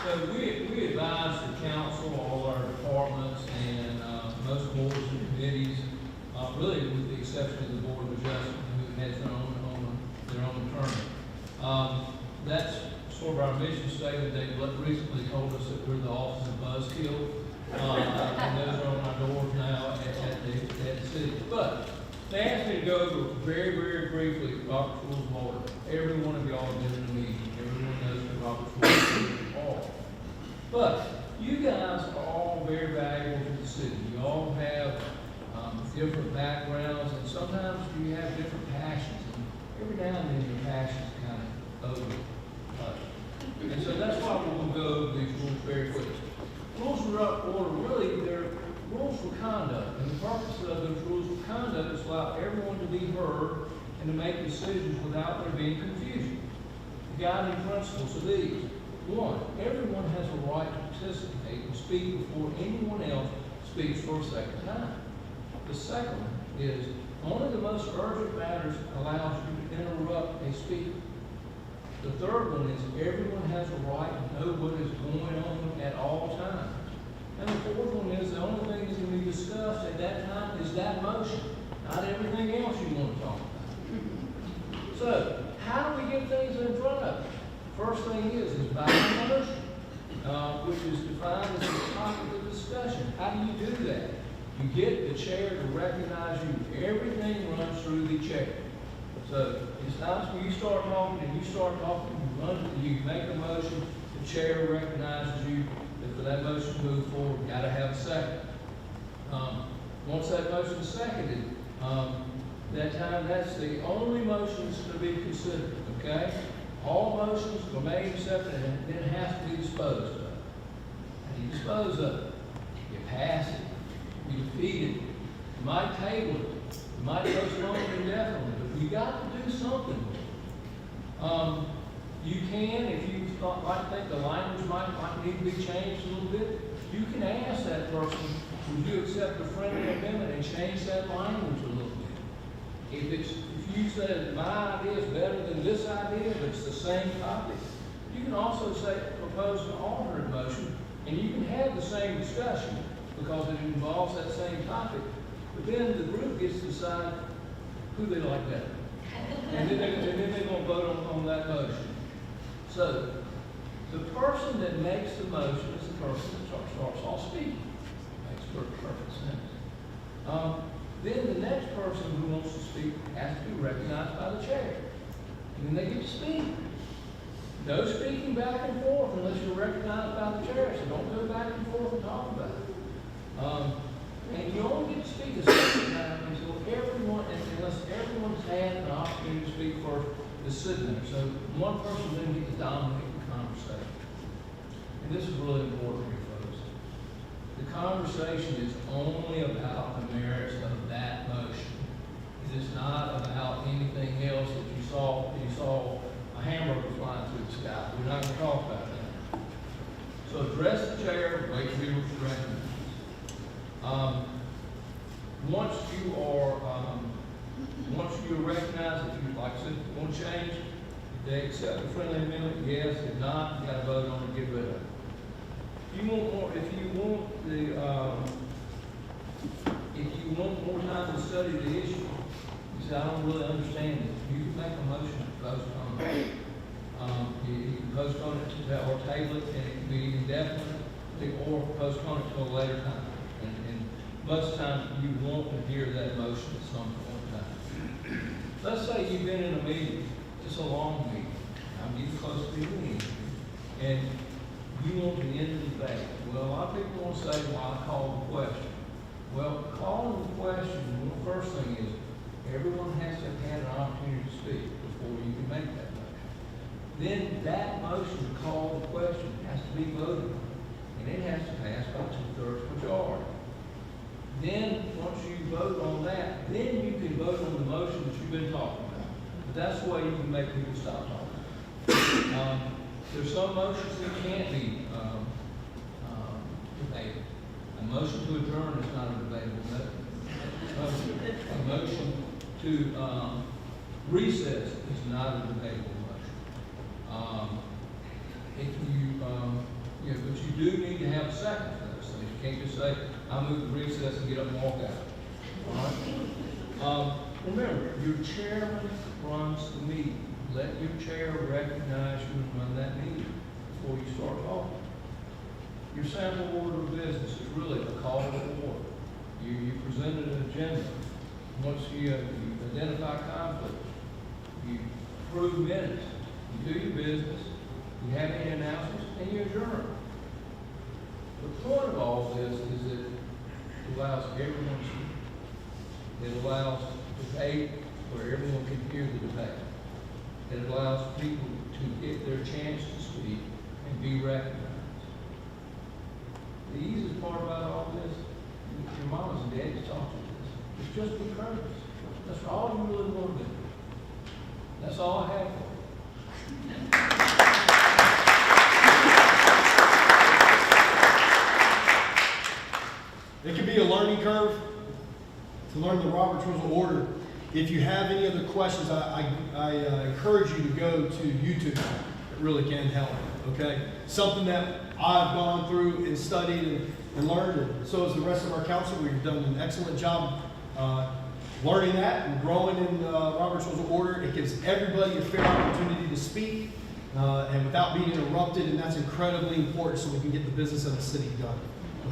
So we advise the council, all our departments, and boards and committees, really with the exception of the Board of Adjustment, who has their own attorney. That's sort of our mission statement. They recently told us that we're the office of Buzzkill, and those are on our doors now at the city. But they asked me to go over very, very briefly Robert's Rules of Order. Every one of y'all have been in a meeting. Everyone knows what Robert's Rules of Order are. But you guys are all very valuable to the city. You all have different backgrounds, and sometimes you have different passions. And every now and then your passions kind of over. And so that's why we're going to go over these rules very quickly. Rules of order, really, they're rules for conduct. And the purpose of those rules of conduct is to allow everyone to be heard and to make decisions without there being confusion. The guiding principles of these. One, everyone has a right to participate and speak before anyone else speaks for a second time. The second one is only the most urgent matters allows you to interrupt a speaker. The third one is everyone has a right to know what is going on at all times. And the fourth one is the only thing that can be discussed at that time is that motion, not everything else you want to talk about. So, how do we get things in front of us? First thing is by a motion, which is defined as a topic of discussion. How do you do that? You get the chair to recognize you. Everything runs through the chair. So it's nice when you start talking and you make a motion, the chair recognizes you, that for that motion to move forward, you gotta have a second. Once that motion is seconded, that's the only motion that's gonna be considered, okay? All motions are made and accepted and then have to be disposed of. How do you dispose of it? You pass it, you defeat it, you might table it, you might postpone it indefinitely. You got to do something with it. You can, if you might think the language might need to be changed a little bit, you can ask that person, would you accept a friendly amendment and change that language a little bit? If you say my idea is better than this idea, but it's the same topic, you can also say propose an alternate motion, and you can have the same discussion because it involves that same topic. But then the group gets to decide who they like better. And then they're going to vote on that motion. So, the person that makes the motion is the person that starts off speaking. Makes perfect sense. Then the next person who wants to speak has to be recognized by the chair. And then they get to speak. No speaking back and forth unless you're recognized by the chair. So don't go back and forth and talk about it. And you only get to speak a second time until unless everyone's had an opportunity to speak first, is sitting there. So one person then gets to dominate the conversation. And this is really important here, folks. The conversation is only about the merits of that motion. It is not about anything else that you saw a hamburger flying through the sky. We're not going to talk about that. So address the chair, wait for you to recognize. Once you recognize that you, like I said, want to change, if they accept the friendly amendment, yes. If not, you got to vote on it, get rid of it. If you want more time to study the issue, you say, I don't really understand it, you can make a motion to postpone it. You can postpone it or table it, and it can be indefinite, or postpone it to a later time. And most times you want to hear that motion at some point in time. Let's say you've been in a meeting, it's a long meeting, I'm getting close to the meeting, and you want to end the debate. Well, a lot of people want to say, well, I called the question. Well, calling the question, the first thing is, everyone has to have had an opportunity to speak before you can make that motion. Then that motion to call the question has to be voted on, and it has to pass by 2/3 majority. Then, once you vote on that, then you can vote on the motion that you've been talking about. But that's the way you can make people stop talking. There's some motions that can't be debated. A motion to adjourn is not a debatable motion. A motion to recess is not a debatable motion. But you do need to have a second for those things. You can't just say, I move to recess and get up and walk out. All right? Remember, your chairman runs the meeting. Let your chair recognize you and run that meeting before you start talking. Your sample order of business is really a call to order. You presented an agenda. Once you identify conflicts, you approve minutes, you do your business, you have any announcements, and you adjourn. The point of all this is that it allows everyone to speak. It allows debate where everyone can hear the debate. It allows people to get their chance to speak and be recognized. The easiest part about all this, your mamas and daddies taught you this, is just be courteous. That's all you really want to do. That's all I have for you. It can be a learning curve to learn the Robert's Rules of Order. If you have any other questions, I encourage you to go to YouTube. It really can help, okay? Something that I've gone through and studied and learned, and so has the rest of our council. We've done an excellent job learning that and growing in Robert's Rules of Order. It gives everybody a fair opportunity to speak and without being interrupted, and that's incredibly important so we can get the business of the city done,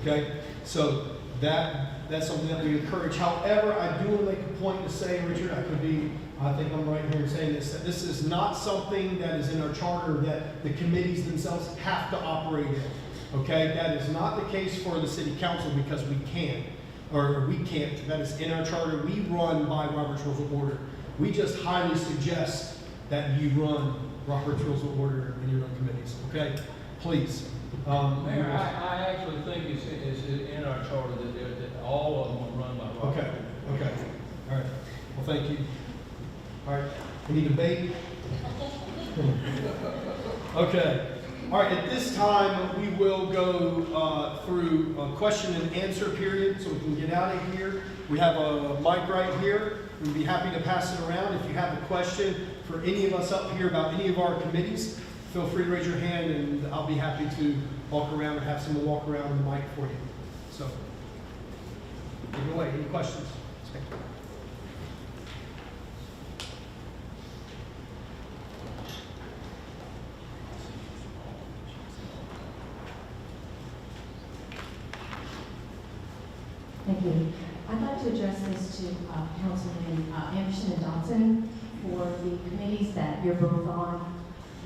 okay? So that's something that we encourage. However, I do want to make a point to say, Richard, I think I'm right here in saying this, that this is not something that is in our charter that the committees themselves have to operate in, okay? That is not the case for the city council because we can't. That is in our charter. We run by Robert's Rules of Order. We just highly suggest that you run Robert's Rules of Order in your own committees, okay? Please. Mayor, I actually think it's in our charter that all of them are run by Robert's. Okay, all right. Well, thank you. All right, any debate? Okay. All right, at this time, we will go through a question and answer period so we can get out of here. We have a mic right here. We'd be happy to pass it around. If you have a question for any of us up here about any of our committees, feel free to raise your hand and I'll be happy to walk around and have someone walk around the mic for you. So, take it away. Any questions? Thank you. I'd like to address this to Councilman Anderson and Dodson for the committees that you're both on.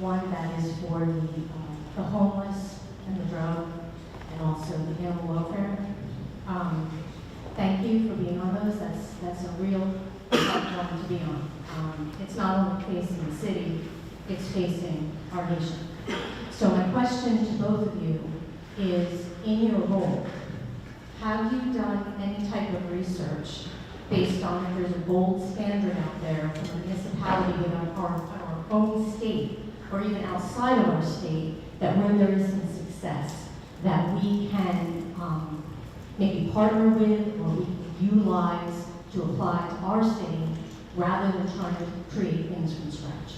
One that is for the homeless and the drug, and also the animal welfare. Thank you for being on those. That's a real platform to be on. It's not only facing the city, it's facing our nation. So my question to both of you is, in your role, have you done any type of research based on if there's a gold standard out there for a municipality within our own state, or even outside of our state, that when there is some success, that we can maybe partner with or we can utilize to apply to our city rather than trying to create things from scratch?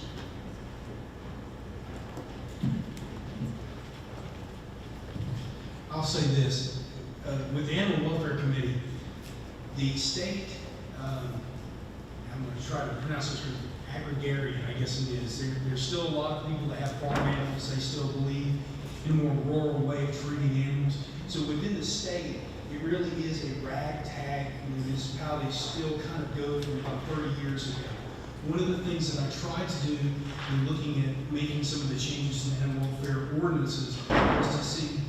I'll say this. With the Animal Welfare Committee, the state, I'm going to try to pronounce this agrarian, I guess it is. There's still a lot of people that have farm animals. They still believe in a more rural way of treating animals. So within the state, it really is a ragtag municipality, still kind of go from about 30 years ago. One of the things that I tried to do in looking at making some of the changes in animal welfare ordinances was to see,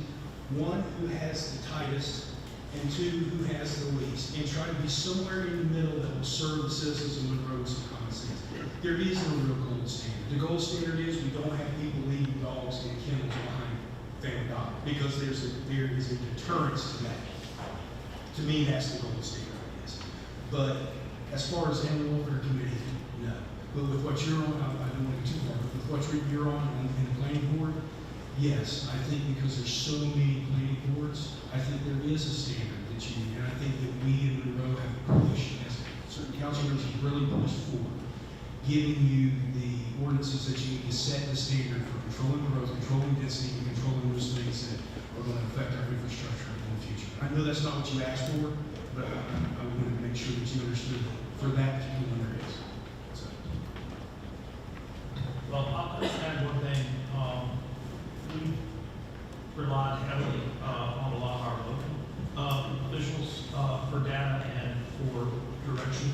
one, who has the tightest, and two, who has the least, and try to be somewhere in the middle that will serve the citizens of Monroe with some common sense. There is no real gold standard. The gold standard is we don't have people leaving dogs in kennels behind family dog, because there is a deterrence to that. To me, that's the gold standard, I guess. But as far as Animal Welfare Committee, no. But with what you're on, I don't want to get too far, but with what you're on in the planning board, yes, I think because there's so many planning boards, I think there is a standard that you need, and I think that we in Monroe have pushed, as certain council members have really pushed for, giving you the ordinances that you need to set the standard for controlling growth, controlling density, and controlling those things that are going to affect our infrastructure in the future. I know that's not what you asked for, but I wanted to make sure that you understood for that particular area. So. Well, I'll just add one thing. We relied heavily on a lot of our local officials for data and for direction.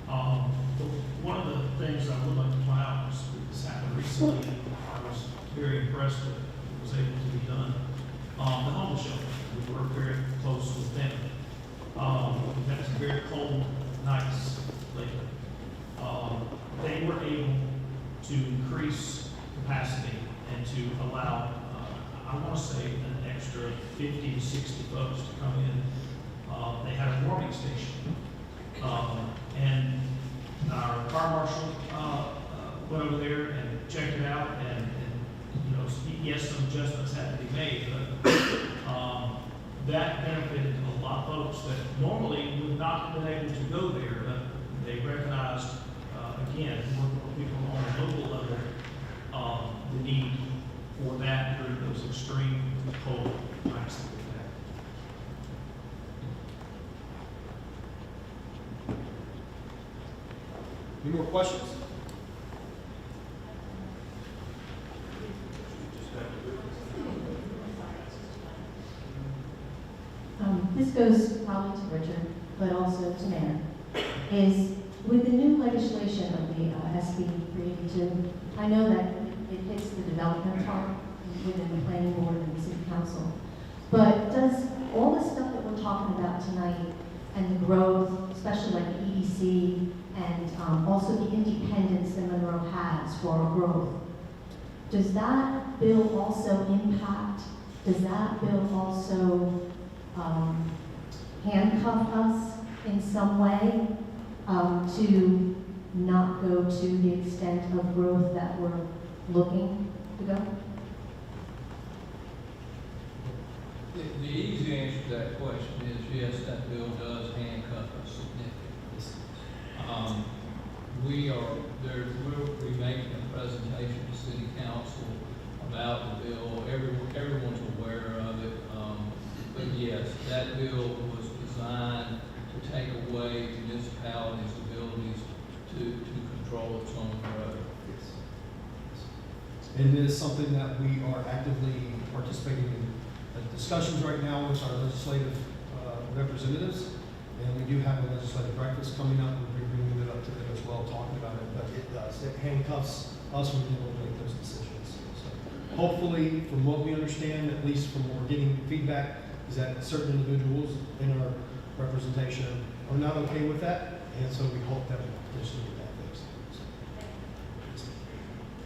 But one of the things I would like to point out was this happened recently, and I was very impressed with what was able to be done. The homeless shelter, we worked very close with them. We've had some very cold nights lately. They were able to increase capacity and to allow, I want to say, an extra 50 to 60 folks to come in. They had a warming station. And our fire marshal went over there and checked it out, and you know, yes, some adjustments had to be made, but that benefited a lot of folks that normally would not have been able to go there, but they recognized, again, working with people on a local level, the need for that during those extreme cold nights that we've had. Any more questions? This goes probably to Richard, but also to Mayor, is with the new legislation of the SB 382, I know that it hits the development part within the planning board and the city council, but does all the stuff that we're talking about tonight and the growth, especially like the EDC and also the independence that Monroe has for our growth, does that bill also impact, does that bill also handcuff us in some way to not go to the extent of growth that we're looking to go? The easy answer to that question is yes, that bill does handcuff us significantly. We'll be making a presentation to City Council about the bill. Everyone's aware of it. But yes, that bill was designed to take away municipalities' abilities to control its own growth. And it is something that we are actively participating in discussions right now with our legislative representatives. And we do have a legislative breakfast coming up. We'll be bringing it up to them as well, talking about it. But it does. It handcuffs us when we able to make those decisions. So hopefully, from what we understand, at least from what we're getting feedback, is that certain individuals in our representation are not okay with that. And so we hope that we potentially get that fixed.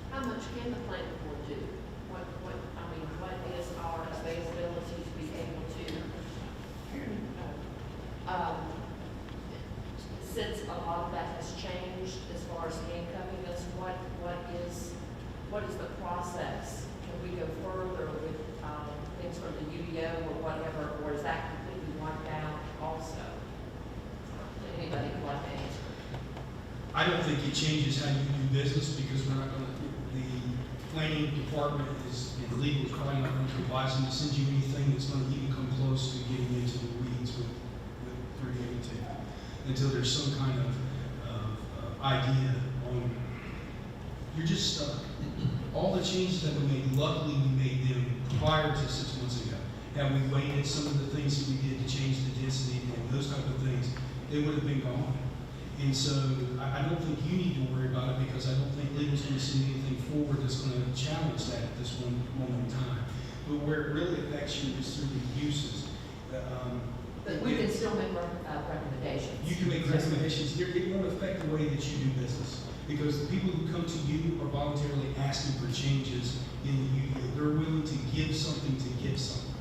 How much can the planning board do? What is our availability to be able to, since a lot of that has changed as far as handcuffing us, what is the process? Can we go further with things from the UDO or whatever, or is that completely wiped out also? Anybody would like to answer? I don't think it changes how you do business because we're not going to, the planning department is, and the legal is probably not going to advise them to send you anything that's going to even come close to getting into the weeds with 382 until there's some kind of idea on, you're just stuck. All the changes that we made, luckily we made them prior to 6 months ago. Had we waited some of the things that we did to change the density and those type of things, they would have been gone. And so I don't think you need to worry about it because I don't think legal's going to send anything forward that's going to challenge that at this one moment in time. But where it really affects you is through the uses. But we can still make recommendations. You can make recommendations. It won't affect the way that you do business because the people who come to you are voluntarily asking for changes in the UDO. They're willing to give something to get something.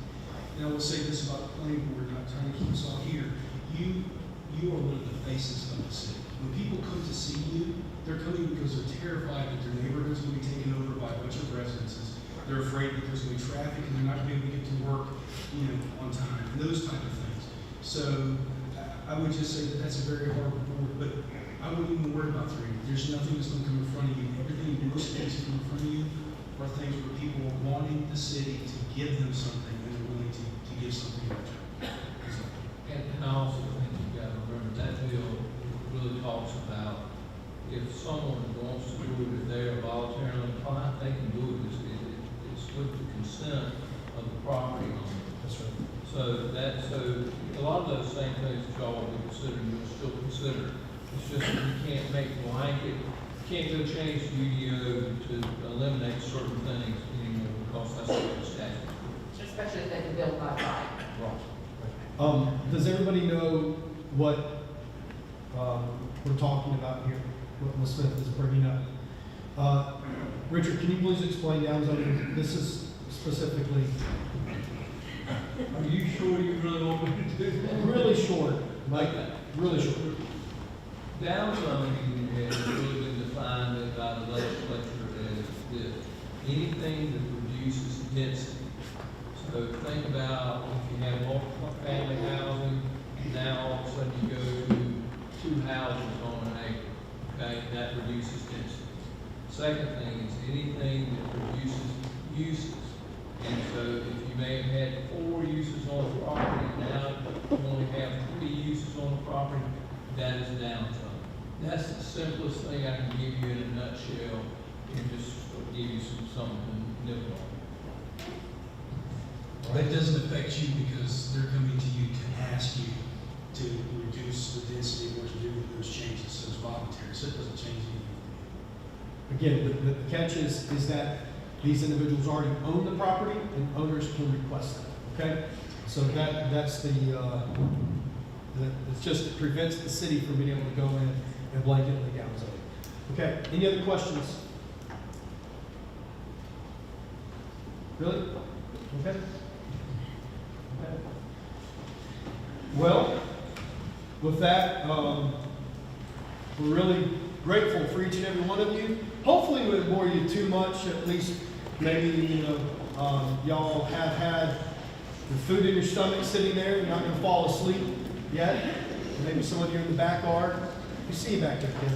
And I will say this about the planning board, not trying to keep us all here. You are one of the faces of the city. When people come to see you, they're coming because they're terrified that their neighborhood's going to be taken over by a bunch of residences. They're afraid that there's going to be traffic and they're not going to be able to get to work, on time, and those type of things. So I would just say that that's a very hard board, but I wouldn't even worry about 3. There's nothing that's gonna come in front of you. Everything, most things that come in front of you are things where people are wanting the city to give them something and they're willing to give something in return. So, And I also think you gotta remember that bill really talks about if someone wants to do it, if they're voluntarily inclined, they can do it. It's with the consent of the property owner. That's right. So a lot of those same things that y'all would consider, you'll still consider. It's just that you can't make blanket, you can't go change the UDO to eliminate certain things anymore because that's what the statute. Especially if they can build by right. Does everybody know what we're talking about here? What Ms. Smith is bringing up? Richard, can you please explain downzoning? This is specifically Are you sure you really want me to do that? really short, like really short. Downzoning has really been defined by the legislature as this. Anything that reduces density. So think about if you have multiple family housing, now all of a sudden you go to 2 houses on an acre, okay? That reduces density. Second thing is anything that reduces uses. And so if you may have had 4 uses on the property, now you only have 3 uses on the property, that is downtime. That's the simplest thing I can give you in a nutshell, and just give you something to nibble on. that doesn't affect you because they're coming to you to ask you to reduce the density or to do those changes. So it's voluntary, so it doesn't change anything. Again, the catch is that these individuals already own the property and owners can request it, okay? So that's it just prevents the city from being able to go in and blanketly downzone. Okay, any other questions? Really? Okay. Okay. Well, with that, we're really grateful for each and every one of you. Hopefully we didn't bore you too much, at least maybe, y'all have had the food in your stomach sitting there, you're not gonna fall asleep yet. Maybe some of you in the back are. We see you back there, kid.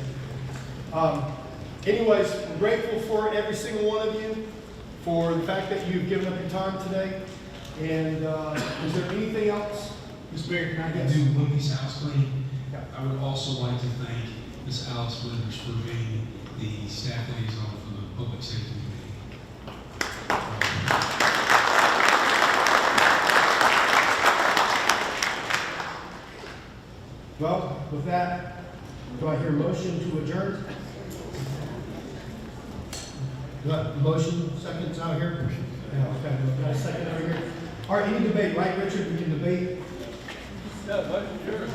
Anyways, we're grateful for every single one of you, for the fact that you've given up your time today. And is there anything else? Ms. Mayor, can I Yes. do one piece of house cleaning? Yeah. I would also like to thank Ms. Alice Withers for being the staff liaison for the Public Safety Committee. Well, with that, do I hear a motion to adjourn? Do I have a motion, seconds out here? Yeah, okay, got a second over here. All right, any debate, right, Richard? We can debate. No, motion yours.